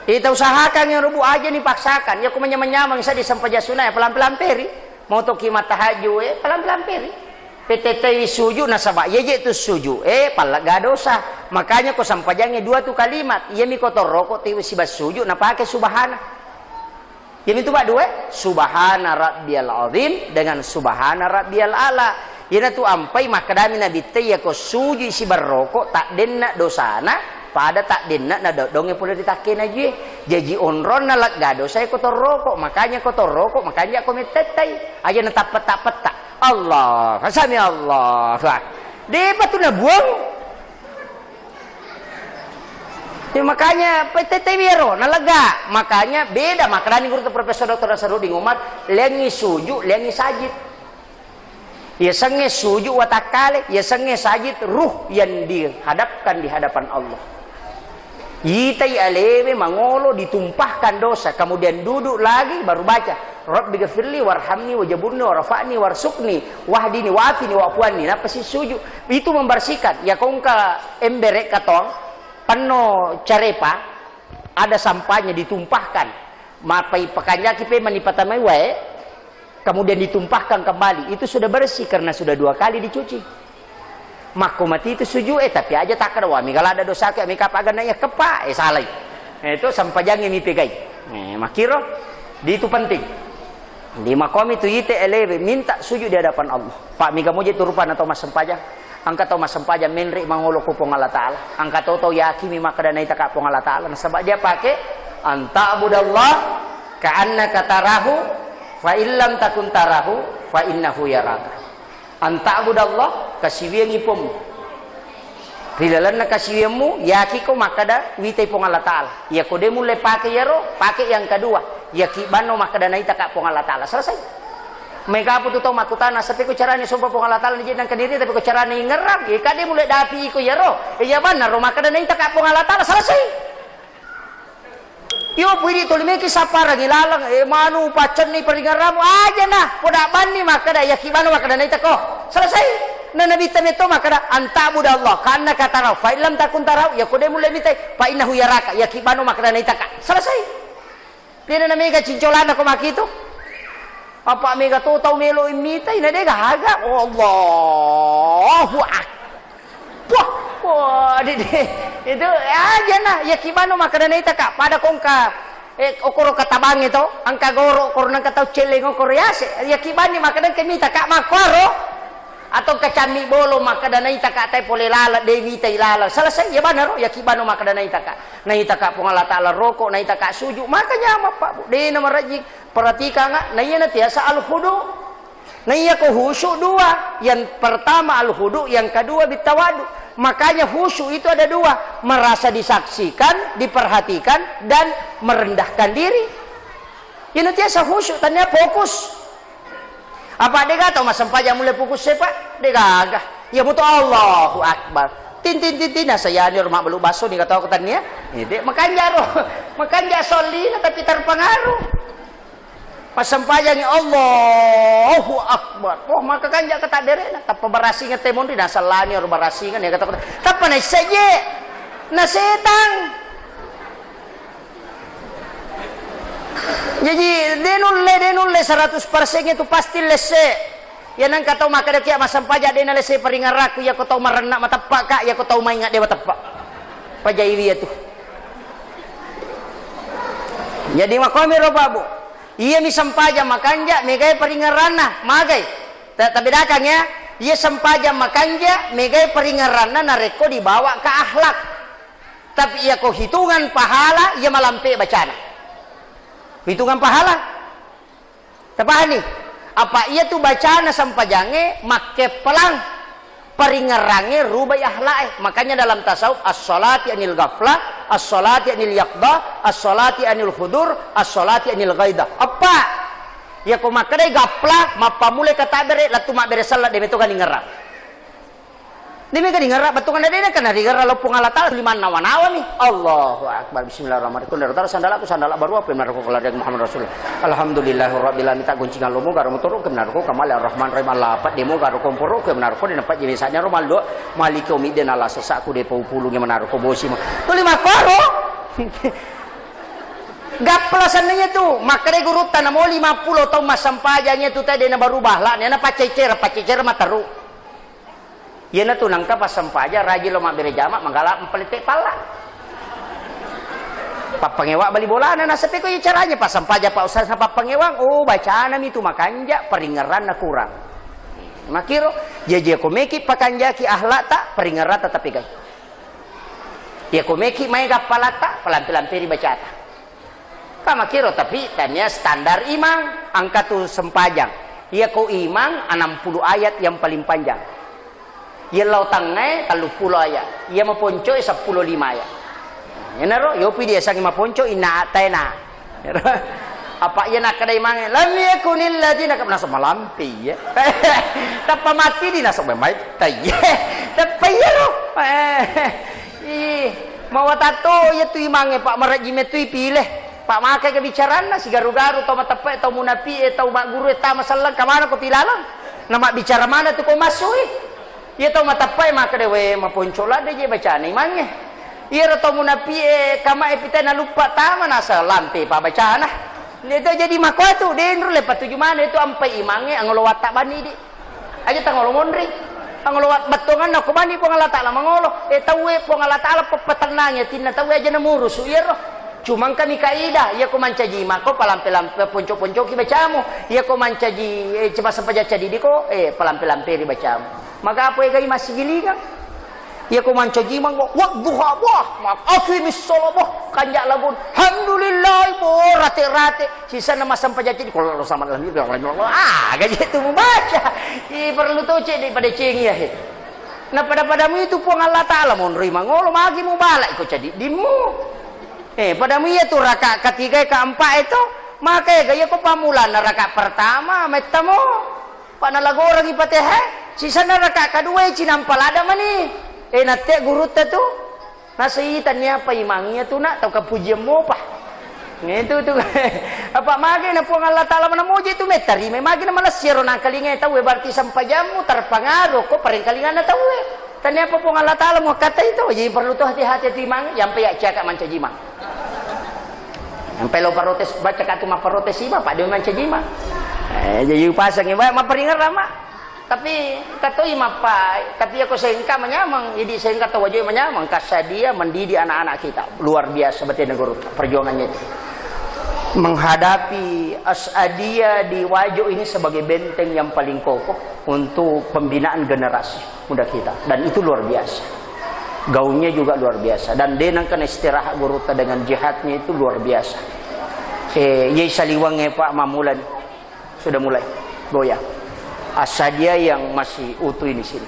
Speaker 1: itu usahakan yang rubuh aja nih paksakan ya aku menyamang saya disampaja sunnah ya pelan-pelan peri mau toki matahaju pelan-pelan peri PTT suju nasabah ya itu suju pala gak dosa makanya kau sampajangnya dua tuh kalimat iya mi kotor rokok tiwi sibas suju nah pakai subhana yang itu pak dua subhana rabbiyal azim dengan subhana rabbiyal ala yana tu ampai makadami nabi teh ya ko suji si barroko tak denna dosana pada tak denna na donge pula ditaken aja jaji onron na lag gado saya kotor rokok makanya aku metetai aja na tapet-tapet Allah kasami Allah de patu na buang ya makanya PTT biro nalaga makanya beda makanya guru Profesor Dr. Nasarudin Umar lengi suju lengi sajid ya senge suju watakale ya senge sajid ruh yang dihadapkan di hadapan Allah yitai aleme mangolo ditumpahkan dosa kemudian duduk lagi baru baca Rabbi ghafirli warhamni wajaburni warafa'ni warsukni wahdini wafini wa'fuani apa sih suju itu membersihkan ya kongka emberek katong penuh carepa ada sampahnya ditumpahkan mapai pakanya kipe manipatamai wae kemudian ditumpahkan kembali itu sudah bersih karena sudah 2 kali dicuci Mako mati itu sujud tapi aja tak kada wami kalau ada dosa ke mi kapagan ya kepa salah. Itu sampajang mi pegai. Makiro di itu penting. Di makom itu ite elebe minta sujud di hadapan Allah. Pak miga moje turupan atau mas sampajang. Angka tau mas sampajang menri mangolo ku pong Allah taala. Angka tau yaki mi makadana ita ka pong Allah taala. Sebab dia pakai anta abudallah ka'annaka tarahu fa illam takun tarahu fa innahu yaraka. Anta abudallah kasiwiang ipom. Rilalan na kasiwiangmu yaki ko makada witai pong Allah taala. Ya ko demu le pakai yaro, pakai yang kedua. Yaki bano makada naita ka pong Allah taala. Selesai. Mega putu tau makutana sapi ko carane sumpah pong Allah taala ni nang kadiri tapi ko carane ngeram. Ya kade mulai dapi ko yaro. Ya banar ro makada naita ka pong Allah taala. Selesai. Yo pwede tolime ki sapara gilalang manu pacan ni peringaram aja nah poda bani makada yaki bano makada naita ko. Selesai. Na nabi tameto makada antabud Allah karena kata rau fa illam takun tarau ya kode mulai mitai fa innahu yaraka yaki bano makada naita ka. Selesai. Dia na mega cincolana ko makito. Apa mega to tau melo imitai na dega haga Allahu akbar. Wah, itu aja nah ya kibano makada naita ka pada kongka okoro katabang itu angka goro okoro nang katau celeng okoro yase ya kibani makada kemita ka makoro atau kacami bolo makada naita ka tai pole lala dewi tai lala selesai ya banaro ya kibano makada naita ka pong Allah taala rokok naita ka sujud makanya apa Pak de nama rajik perhatikan enggak nah iya tiasa al khudu. Nah iya ko khusyuk dua. Yang pertama al khudu, yang kedua bitawadu. Makanya khusyuk itu ada dua, merasa disaksikan, diperhatikan dan merendahkan diri. Ya nanti asa khusyuk tanya fokus. Apa dega atau mas sampajang mulai fokus sepak? Dega agak. Ya butuh Allahu akbar. Tin saya ni rumah belum baso ni kata aku tanya. Ini makanya solina tapi terpengaruh. Pas sampajang Allahu akbar. Oh maka kan jak kata derena tapa barasingan temon di nasalani or barasingan ya kata tapa na saje na setang. Jadi denulle 100% itu pasti lese. Ya nang kata maka dia mas sampaja dena lese peringar aku ya ko tau marena matapak ka ya ko tau maingat dia matapak. Pajaiwi itu. Jadi makomi ro babu. Iya mi sampaja makanja megai peringarana magai tapi dakang ya iya sampaja makanja megai peringarana nareko dibawa ke akhlak tapi iya ko hitungan pahala iya malampe bacana hitungan pahala tapahani apa iya tu bacana sampajange make pelang peringarange rubah akhlak makanya dalam tasawuf as-salati anil ghaflah as-salati anil yaqdah as-salati anil hudur as-salati anil ghaidah apa ya ko makadai gaplah mapamule kata bere latu mak bere salat deme to kan ngarap deme kan ngarap batungan dene kan ngarap lo pung Allah taala liman nawa-nawa nih Allahu akbar bismillahirrahmanirrahim kun sandalaku sandala baru apa benar ko keladang Muhammad Rasul alhamdulillahirabbil alamin tak guncingan lomo garo motoro ke benar ko kamal arrahman rahim Allah pat demo garo komporo ke benar ko dina pat jenisanya romaldo maliki umidin ala sesaku de paupulunge benar ko bosi mah tu lima koro gaplasannya tuh makanya guru tanam 50 tahun mas sampajanya tuh tadi na berubah lah na pacecer mataru ya na tuh nangka pas sampaja rajin lo mabere jamak manggala empelite pala papangewa bali bola na sapi ko yung caranya pas sampaja pa usah sa papangewang oh bacaan nami tuh makanja peringaran na kurang makiro jaja komeki pakanja ki ahlak tak peringaran tetapi guys ya komeki may gapalata pelan-pelan peri bacata kama kiro tapi tanya standar imang angka tuh sempajang ya ko imang 60 ayat yang paling panjang ya lautangai 30 ayat ya maponco 15 ayat ya naro yo pi dia sang maponco ina tena apa ya nak kadai mangai lam yakunil ladina kapna semalampi ya tapa mati di nasok baik tay tapi ya ro mau tato ya tu imange pak marajime tu pilih pak makai kebicaraan na si garu-garu tau matapai tau munapi tau mak guru ta masalah kamana ko pilalang nama bicara mana tu ko masui ya tau matapai maka dewe maponcola de je bacaan imange iya tau munapi kama epita na lupa ta manasa lampe pa bacaan itu jadi mako tu den ru lepat tuju mana itu ampai imange angolo watak bani di aja tangolo mondri ang luwat batongan na kumani po nga latala mangolo tawe po nga latala papatanangnya tina tawe aja namurus uyero cumang kami kaida ya ko mancaji mako palampe-lampe ponco-ponco ki bacamu ya ko mancaji coba sampaja cadi ko palampe-lampe ri bacamu maka apa gai masih gilingan ya ko mancaji mang wak duha wah mak akhi misallah kanjak labun alhamdulillah bo rate-rate sisa nama sampaja cadi kalau sama dalam gaji itu membaca perlu tuh cek daripada cengi ya nah padamu itu po Allah taala mon rima ngolo magi mo bala iko cadi dimu padamu ya tuh rakaat ketiga keempat itu maka gaya ko pamulan na rakaat pertama metamo panalago orang ipateh sisa na rakaat kedua cinampalada mani nate guru tu nasihitannya apa imangnya tuh nak tau kapujian mo pa itu tuh apa magi na po Allah taala menamuji itu metari magi na malas siro na kalinga tahu berarti sampai jamu terpengaruh ko paring kalingan na tahu tanya apa po Allah taala mo kata itu jadi perlu tuh hati-hati timang yang payak cakap mancajimang sampai lo parotes baca katu ma parotes ima pak dia mancajimang jadi pasang ya ma peringat lama tapi kata ima pak tapi aku sehingga menyamang jadi sehingga tahu aja menyamang kasadia mendidik anak-anak kita luar biasa betul negara perjuangannya itu menghadapi Asadiyah di Wajo ini sebagai benteng yang paling kokoh untuk pembinaan generasi muda kita dan itu luar biasa gaungnya juga luar biasa dan denangkan istirahat guruta dengan jihadnya itu luar biasa yai saliwangnya Pak Mamulan sudah mulai goyah Asadiyah yang masih utuh ini sini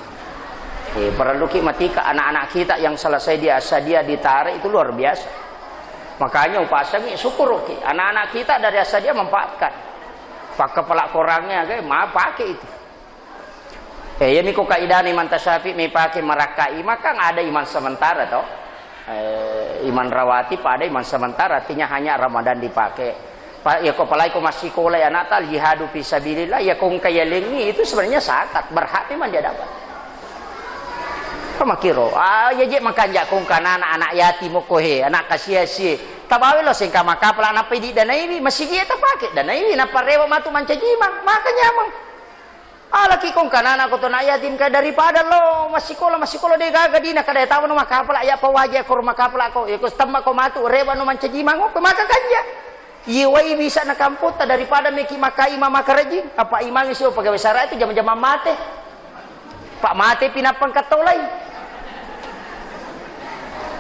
Speaker 1: perlu matika anak-anak kita yang selesai di Asadiyah ditarik itu luar biasa makanya upasang syukur anak-anak kita dari Asadiyah memanfaatkan pakai pelak korangnya pakai itu ya miko kaidah iman tasyafi me pakai merakai maka ada iman sementara toh iman rawati pada iman sementara artinya hanya Ramadan dipakai ya kok palai kok masih kolai anak tal jihadu fisabilillah ya kong kaya lengi itu sebenarnya zakat berhak memang dia dapat pamakiro ya je makanja kong kana anak yatim ko anak kasiasi tabawi lo singka maka pala na pedi dana ini masih dia pakai dana ini na parewa matu mancajimang makanya mang laki kong kanana ko to na yatim ka daripada lo masih kola de gaga dina kada tawo no makapala ya pa wajah ko makapala ko ya ko stamma ko matu rewa no mancajimang ko maka kanja yiwai bisa na kamputa daripada meki makai mama karajin apa imang isu pagawe sara itu jam-jam mate pak mate pinapang katolay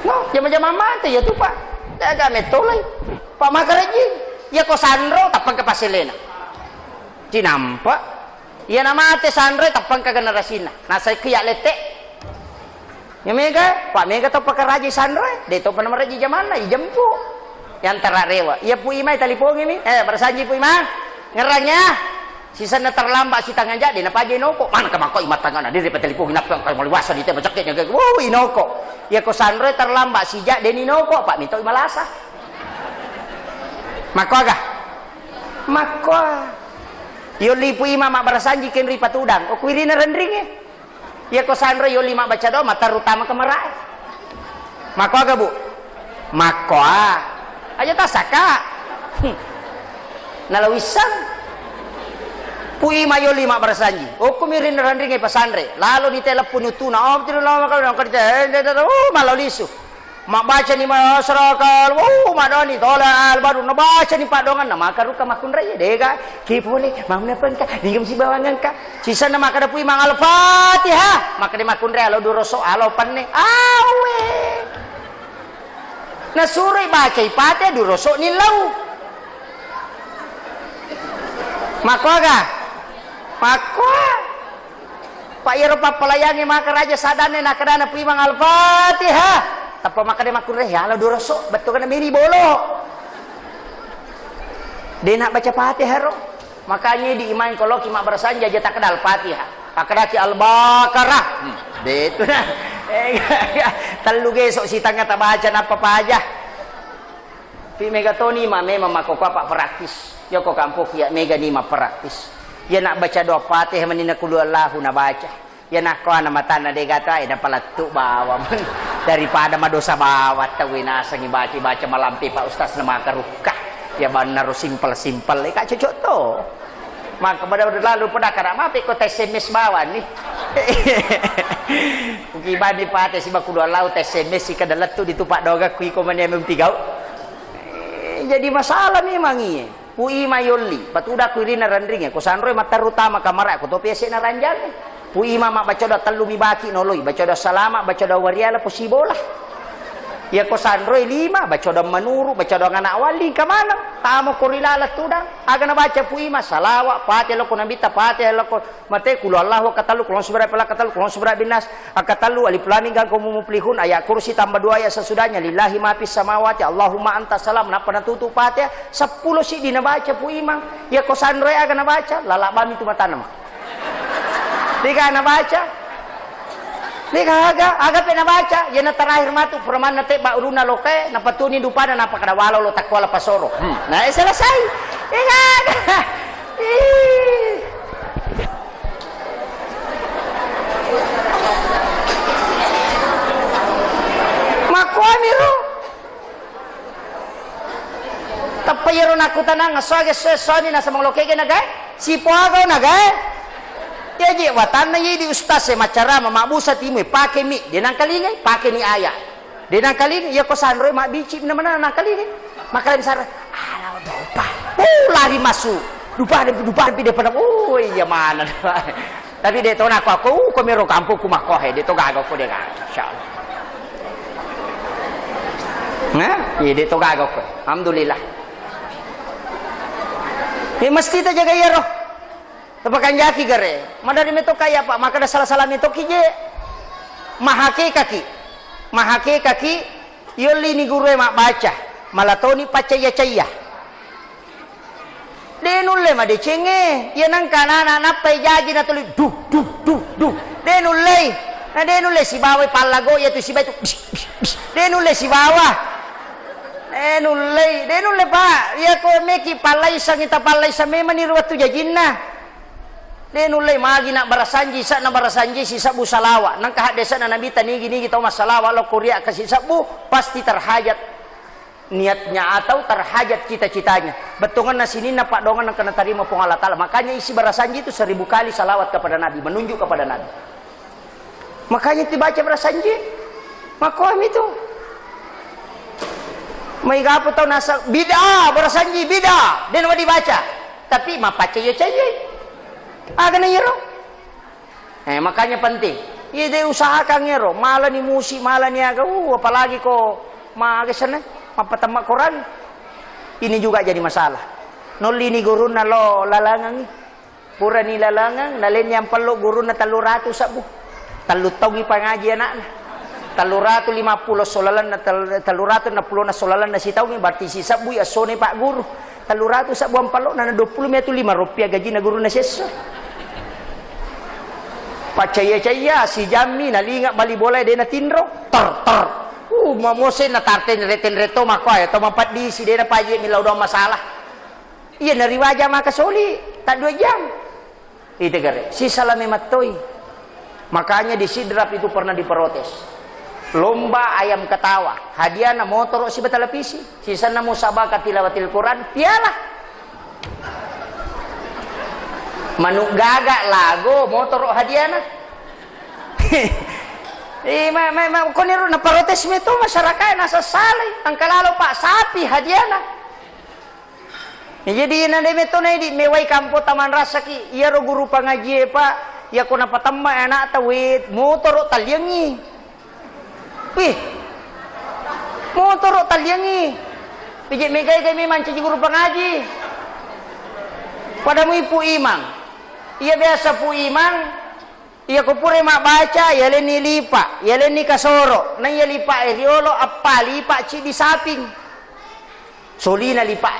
Speaker 1: no jam-jam mate ya tuh pak daga metolay pak makarajin ya ko sanro tapang kapasilena dinampak ya nama ate sandre tapang ka generasina nasa kiya lete ya mega pak mega to pakaraji sandre de to panamaraji jamana ijempu yang terarewa ya pu imai talipong ini bersanji pu imang ngerangnya sisa na terlambat si tangan jadi na paje noko mana ka mako imat tangan di repet talipong inapang ka maliwasa di te bacaknya ge inoko ya ko sandre terlambat si ja deni noko pak minto imalasa mako aga mako yo lipu ima mak barasanji ken ripat udang o kuirina rendringe ya ko sandro yo lima baca doa mata utama kemarai mako aga bu mako aja tasaka nalawisan pu ima yo lima barasanji o kumirin rendringe pasandre lalu di telepon utuna tidak lama kalau kerja malau lisu mak baca ni masyarakat madoni tolal baru na baca ni padongan na makaruka makun raya dega kipuli mamna pengka dingam si bawangan ka sisa na makada pui mang al-fatihah maka di makun raya lo duroso alo panne awe na surai baca ipate duroso ni lau makwaga makwa pak iro papalayangi maka raja sadane nakadana pui mang al-fatihah apa maka dia makun ya lo durosok betul kan miri bolo dia nak baca Fatihah makanya di iman kalau kimak bersanja aja tak kenal Fatihah akraki al-Baqarah betul nah terlalu gesok si tangga tak baca apa aja pi megatoni mah memang makoko apa praktis ya kok kampuk ya mega ni mah praktis ya nak baca doa Fatihah menina kulu Allahu na baca ya nak kau anak mata na degata ida palatuk bawa daripada madosa bawa tawina sangi baca malampi pak ustaz nama karukah ya benar simpel kak cocok to maka pada lalu pada karama pe ko SMS bawa nih
Speaker 2: Ukiban di pate si baku dua laut SMS si kadalat tu ditupak doga kui komannya memtigau. Jadi masalah memang iya. Pui mayoli, patuda kuirina randringnya. Ko sanroy mata utama kamara ko to piese na ranjang. Pui mama baca da telu mi baki noloy, baca da salama, baca da wariala posibola. Ya ko sanroy 5, baca da manuru, baca da ngana wali ka mana? Tamo ko rilala tudang. Aga na baca pui ma salawa, pate lo ko nabita, pate lo ko mate kulo Allah katalu kulo subra pala katalu kulo subra binas, akatalu alif lam mim ko mumuplihun ayat kursi tambah 2 ayat sesudahnya lillahi ma fis samawati Allahumma anta salam na panatutu pate 10 si dinabaca pui mang. Ya ko sanroy aga na baca, lalabami tu matanam. Dika na baca. Dika aga pe na baca, ya na terakhir matu perman nate ba uruna loke na patuni dupana na pakadawalo lo takwala pasoro. Nah, selesai. Dika. Makwamiro. Tapayero na kutana nga soge soni na sa mga loke nagay. Si poagaw nagay. Ya je watan na di ustaz se macara mamabusa timu pakai mi dia nang kalingay pakai ni aya dia nang kalingay ya ko sanroy mak bici na mana nang kalingay makalim sar ala dopa lari masuk dupa pide pada iya mana tapi dia tahu nak aku ko mero kampung ku makohe dia to gago ko dia insyaallah nah dia to gago ko alhamdulillah mesti kita jaga ya roh. Tepakan jaki gare, madari meto kaya pak, maka ada salah meto kije, mahake kaki, yoli ni guru mak baca, malatoni pacaya caya, denulle ma de cenge, ya nang kanana napai jaji na tuli, du, denulle si bawa palago ya tu si bawa tu, denulle si bawa, denulle pak, ya ko meki palai sangita palai samema ni ruwatu jajinna. Denulay magi nak barasanji si sabu salawa nang kahadesa na nabi tanigi tau masalawa lo Korea kasi sabu pasti terhajat niatnya atau terhajat cita-citanya betungan na sini na pak dongan nang kena tarima pong Allah Ta'ala makanya isi barasanji itu 1000 kali salawat kepada Nabi menunjuk kepada Nabi makanya dibaca barasanji makom itu may gapo tau nasa bida barasanji bida den wa dibaca tapi mapace ya caya aga na yero makanya penting iya dia usahakan yero malah ni musik malah ni aga apalagi ko maaga sana mapatamak Quran ini juga jadi masalah noli ni guru na lo lalangang pura ni lalangang nalin yang perlu guru na 300 sabu talutog pangaji anak na 350 solalan na 360 na solalan na sitaw ni berarti si sabu ya sone pak guru 300 sabu ang palo na 20 metu 5 rupiah gaji na guru na sesa pacaya si jami nalinga bali bola dia na tinro tor mamose na tarten reten reto mako ay to mapat di si dia na paje milaw do masalah iya nariwaja maka soli tak 2 jam itu gare si salame matoy makanya di sidrap itu pernah diprotes lomba ayam ketawa hadiah na motor si betelevisi sisa na musabaqah tilawatil Quran pialah manuk gagak lago motor hadiah na konero na protes meto masyarakat nasa salay ang kalalo pak sapi hadiah na jadi na meto na di meway kampo taman rasa ki iya ro guru pangaji pak ya ko napatama anak tawit motor talyangi motor talyangi pijik megay kami manci guru pangaji padamu ipu imang iya biasa pu imang iya kupure mak baca ya leni lipa ya leni kasoro na iya lipa riolo apa lipa ci di saping solina lipa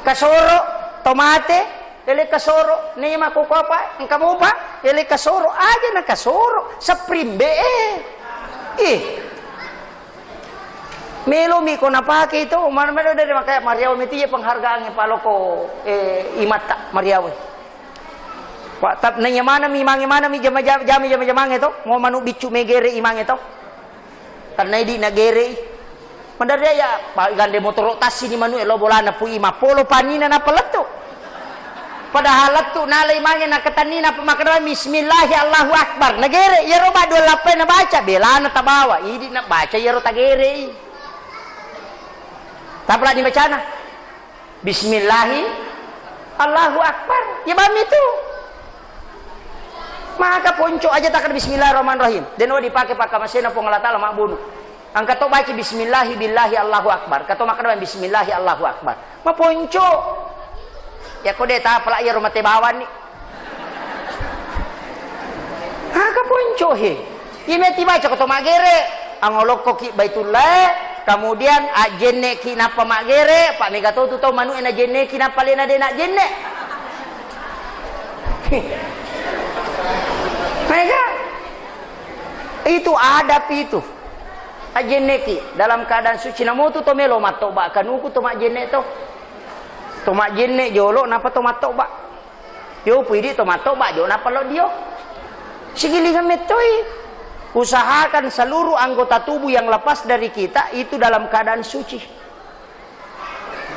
Speaker 2: kasoro tomate ele kasoro na iya makuko apa ang kamu pa ele kasoro aja na kasoro sa primbe melo mi ko napake ito mana dari makaya Mariaw miti penghargaan ng palo ko imata Mariaw tap nanya mana mi jama ito mo manu bicu megere imang ito karena di nagere mandarya ya gande motor tasi ni manu elo bola na pu ima polo panina na paleto Padahal tu nalai mangin nak ketanina pemakna bismillahi Allahu akbar. Negere ya ro ba 28 na baca belana tabawa. Idi nak baca ya ro tagere. Taplah dibacana. Bismillahi Allahu akbar. Ya bami tu. Maka ponco aja takkan bismillahirrahmanirrahim. Den dipakai masena pong Allah taala mak bunuh. Angkat to baca bismillahi billahi Allahu akbar. Kato makna bismillahi Allahu akbar. Ma ponco. Ya kode ta pala ya rumah tebawan ni. Ha ka ponco he. Ime tiba cak to magere angolok koki baitullah kemudian ajenne ki napa magere Pak Mega tu tau manu ena jenne ki napa lena de nak jenne. Mega itu adab itu. Ajenne ki dalam keadaan suci namo tu to melo matoba kanuku to mak jenne to. Tomak jenne jolo napa tomat toba yo pidi tomat toba jo napa lo dio sigilingan metoi. Usahakan seluruh anggota tubuh yang lepas dari kita itu dalam keadaan suci.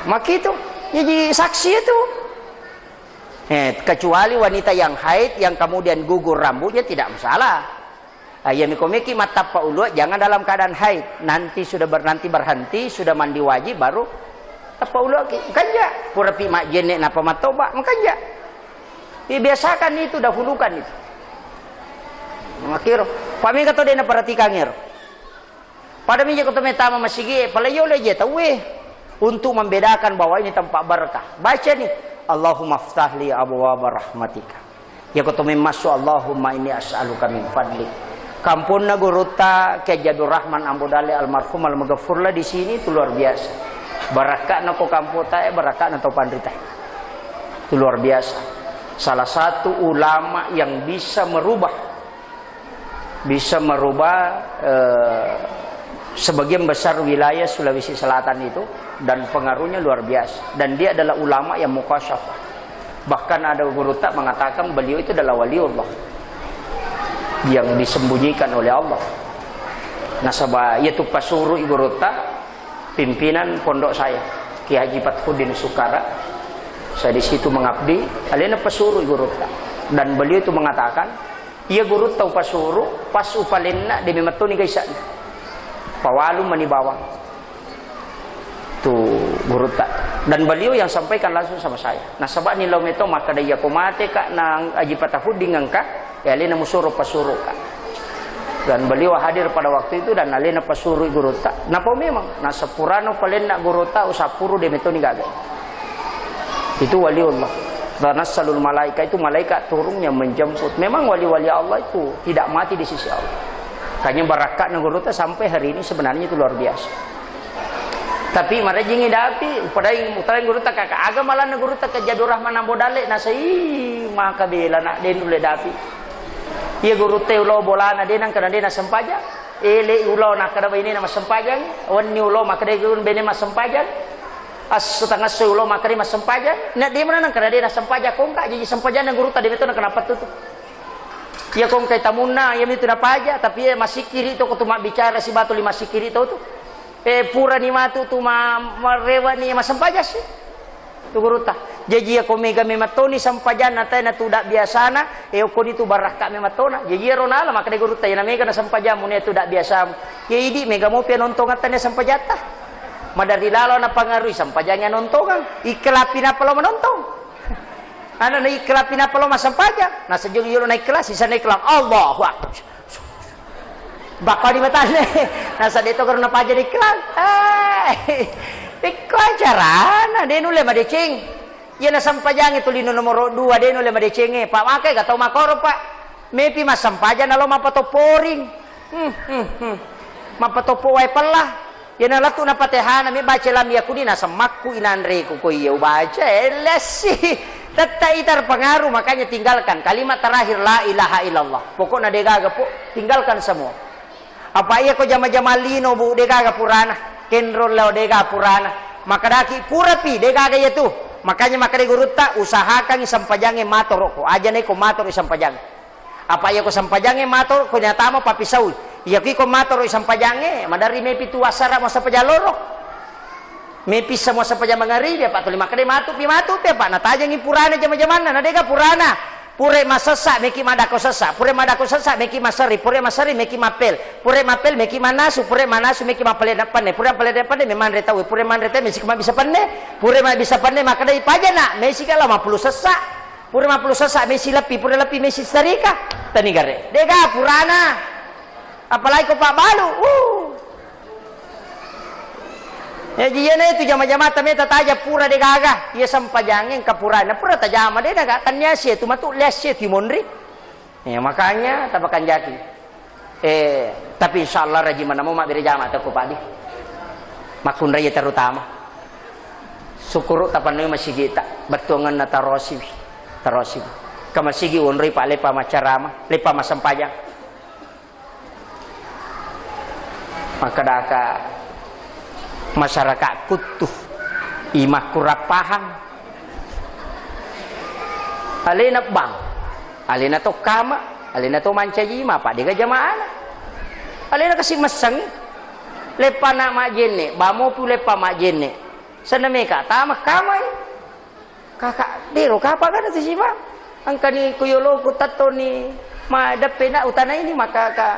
Speaker 2: Maka itu jadi saksi itu kecuali wanita yang haid yang kemudian gugur rambutnya tidak masalah. Ya mikomeki mata paulu jangan dalam keadaan haid, nanti sudah berhenti sudah mandi wajib baru apa ulo kanja pura pi mak jenne napa matoba makanja dibiasakan itu dahulukan itu makiro pami kato dena perhatikan ngero pada minja kato metama masigi palayo leje tawe untuk membedakan bahwa ini tempat berkah baca nih Allahumma ftah li abwaaba rahmatika ya kato memasuk Allahumma inni as'aluka min fadlik kampun nagurutta ke Jadur Rahman Ambodale almarhum al-maghfurlah di sini itu luar biasa. Barakat na ko kampota barakat na to pandrita. Itu luar biasa. Salah satu ulama yang bisa merubah sebagian besar wilayah Sulawesi Selatan itu dan pengaruhnya luar biasa. Dan dia adalah ulama yang mukasyafah. Bahkan ada guru tak mengatakan beliau itu adalah waliullah yang disembunyikan oleh Allah. Nasabah yaitu pasuru guru tak pimpinan pondok saya Ki Haji Fathuddin Sukara. Saya di situ mengabdi alena pasuru guru tak. Dan beliau itu mengatakan ia guru tahu pasuru pas upalenna demi matuni kaisan pawalu manibawang tu guru tak. Dan beliau yang sampaikan langsung sama saya nasabah ni lometo maka daya komate kak nang Haji Fathuddin ngangka ya alena musuru pasuru kak. Dan beliau hadir pada waktu itu dan alena pasuru guru tak. Napa memang nasa purano palena guru tak usapuru demetoni gagai. Itu waliullah. Tanassalul malaika itu malaikat turunnya menjemput. Memang wali-wali Allah itu tidak mati di sisi Allah. Kayaknya barakat guru tak sampai hari ini sebenarnya itu luar biasa. Tapi mara jingi dapi pada yang guru tak kakak agama lan guru tak ke Jadur Rahman Ambodale nasai maka bela nak den dule dapi. Ia guru teh ulo bolana denang kana dena sempaja ele ulo nak kada ini nama sempajang wani ulo maka de gun bene mas sempajang as setengah ulo maka de mas sempajang nak dia mana kana dena sempaja kong ka jadi sempajang guru tadi betul kenapa tuh ya kong kai tamuna ya itu na paja tapi masih kiri itu kutu mak bicara si batu lima sikiri itu tuh pura ni matu tu marewa ni mas sempaja sih tu guru ta jadi ako mega mematoni sampajan natay na tudak biasana ko dito baraka mematona jadi ronala maka de guru ta na mega na sampajan mo ne tudak biasa ya idi mega mo pinontongan tanya sampajata madari lalo na pangaruhi sampajanya nontongan iklapi na palo manontong ano na iklapi na palo masampajan nasa juro na iklas isa na iklang Allahu akbar baka di matane nasa dito karon na paja iklang Ikajarana denu le madecing. Ya na sampajan itu lino nomor 2 denu le madecing Pak makai gatau makoro Pak. Mepi mas sampajan alo mapatoporing. Mapatopo wai pelah. Ya na latu na patehana me baca lam yakuni na samakku inanre ku iya baca elesi. Teta itar pengaruh makanya tinggalkan kalimat terakhir la ilaha illallah. Pokoknya degaga po tinggalkan semua. Apa iya ko jama-jama lino bu degaga purana. Kenrol lao dega purana maka daki pura pi dega gaya tu makanya maka de guru tak usahakan sampajange mator ko aja ne ko mator sampajang apa ya ko sampajange mator ko nyata mo papisaw iya ki ko mator sampajange madari me pitu asara mo sampajaloro Mepis semua sapaja mangari dia Pak tuli makade matu pi Pak natajangi purana jama-jamana nadega purana pure masasa meki madako sasa pure madako sasa meki masari pure masari meki mapel pure mapel meki manasu pure manasu meki mapele dapane pure mapele dapane memang retawe pure man retawe mesi kuma bisa panne pure ma bisa panne makade ipajana mesi kala 50 sasa pure 50 sasa mesi lepi pure lepi mesi sarika tanigare dega purana apalagi ko Pak Balu jadi ya itu jama-jama tame tataja pura de gaga ia sampajangin kapurana pura tajama de naga kannya sih itu matu les sih timondri ya makanya tabakan jaki tapi insyaallah raji mana mau mak bere jama ta ko padi makun raya terutama syukur tapan masih kita bertuangan na tarosi kamasigi unri pak lepa macarama lepa masampajang maka daka masyarakat kutuh imah kurapahang alena bang alena to kama alena to mancajima pak dega jamaah alena kasih meseng lepa nak mak jenne bamo pu lepa mak jenne sana meka tamah kamai kakak dero kapa kan si sima angkani kuyolo kutato ni ma dapena utana ini maka ka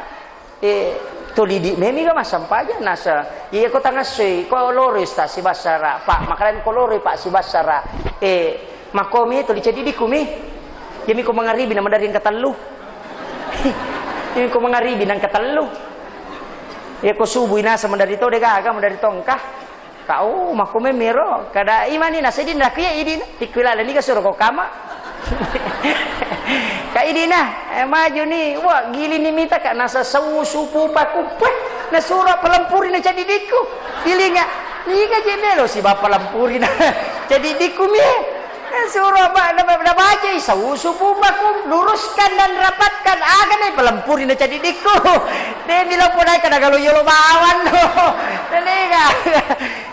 Speaker 2: tolidi memi ga masampaja nasa iya ko tangasay ko lores ta si basara pak makalan ko lore pak si basara makomi to licadi di kumi yemi ko mangaribi na madarin katallu yemi ko mangaribi nang katallu ya ko subuy na sa mandari to de gaga mandari tongkah kau makome mero kada imani na sedin na kiya idin tikwila ni ka suro ko kama Kak Idina, maju nih, wah gili nih minta kak nasa supu paku, na surah pelampuri na jadi diku, gili nggak, liga jemelo si bapak pelampuri na jadi diku mie, surah apa, na baca supu paku, luruskan dan rapatkan, agan nih pelampuri na jadi diku, deh bilang pun aja kada kalau yolo bawan loh, liga,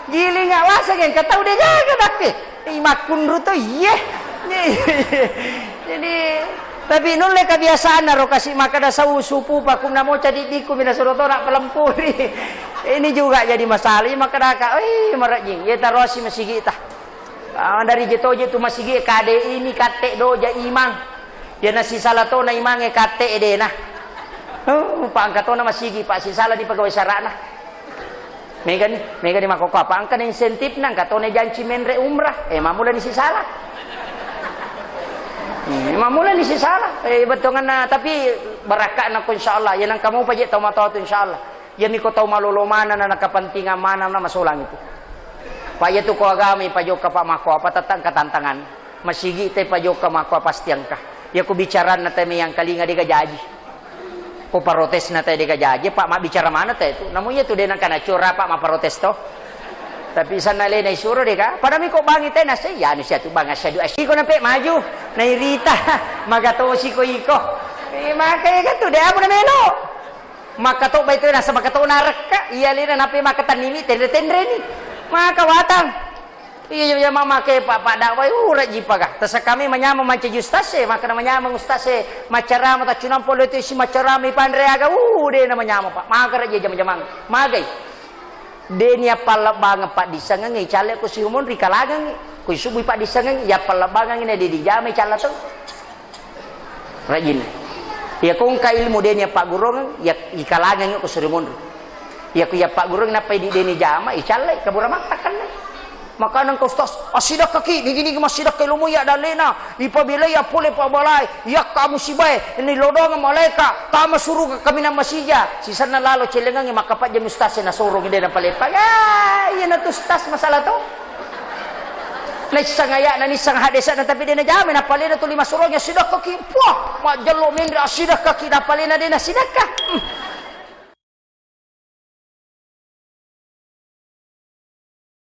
Speaker 2: gili nggak wasa kan, kata udah jaga tapi, makun ruto iya. Jadi tapi nulle kebiasaan naro kasih makan supu pakum namo jadi diku mina surotora pelampuri ini juga jadi masalah maka daka marajing ya tarosi masih kita dari jetoje tu masih kade ini kate doja imang dia nasi salato na imange kate edena pak angkatona masih pak si salah di pegawai sarana mega ni makoko apa angka insentif nang katone janji menre umrah mamula ni si salah mamula ni si salah betongan na tapi baraka na ko insyaallah yan ang kamu paje taw mataw to insyaallah yan mi ko taw malulumana na nakapantingan mana na masulang ito paye to ko agami pajo ka pa mako apa tatang katantangan masigi te pajo ka mako pastiang ka ya ko bicara na te yang kalinga di gajaji ko protes na te di gajaji pak ma bicara mana te itu namunya to de nang kana cura pak ma protes to tapi sana le na isuro de ka pada mi ko bangi te na se ya ni sia tu banga sia du asi ko nampe maju na irita magato si ko iko makay ka tu de amo na melo makato ba ito na sa makato na reka iya le na nape makatan nimi tendre ni makawatang iya mama ke pak dakwai ura jipaga tasa kami menyama manca justase maka namanya mengustase macara mata cunam politisi macara mi pandreaga de na menyama pak maka raja jam-jamang magai denia palabangan pak disangang cale ko si umon rikalagang ko subuh pak disangang ya palabangan ini di jame cala to rajin ya kung ka ilmu denia pak gurong ya ikalagang ko surimon ya ku ya pak gurong na pa di deni jama icale kabura matakan makanan kau ustaz asidak kaki begini masidak kay lumu ya dalena ipabila ya pole pa balay ya kamu sibay ini lodong malaika tama suruh kami na masija sisan na lalo celengang makapat jam ustaz na surong ide na palepag yan na to ustaz masalah to na isangaya na nisang hadesa na tapi din na jami na pali na to 5 surong ya sidak kaki puah majalo mindra asidak kaki na pali na din na sidak ka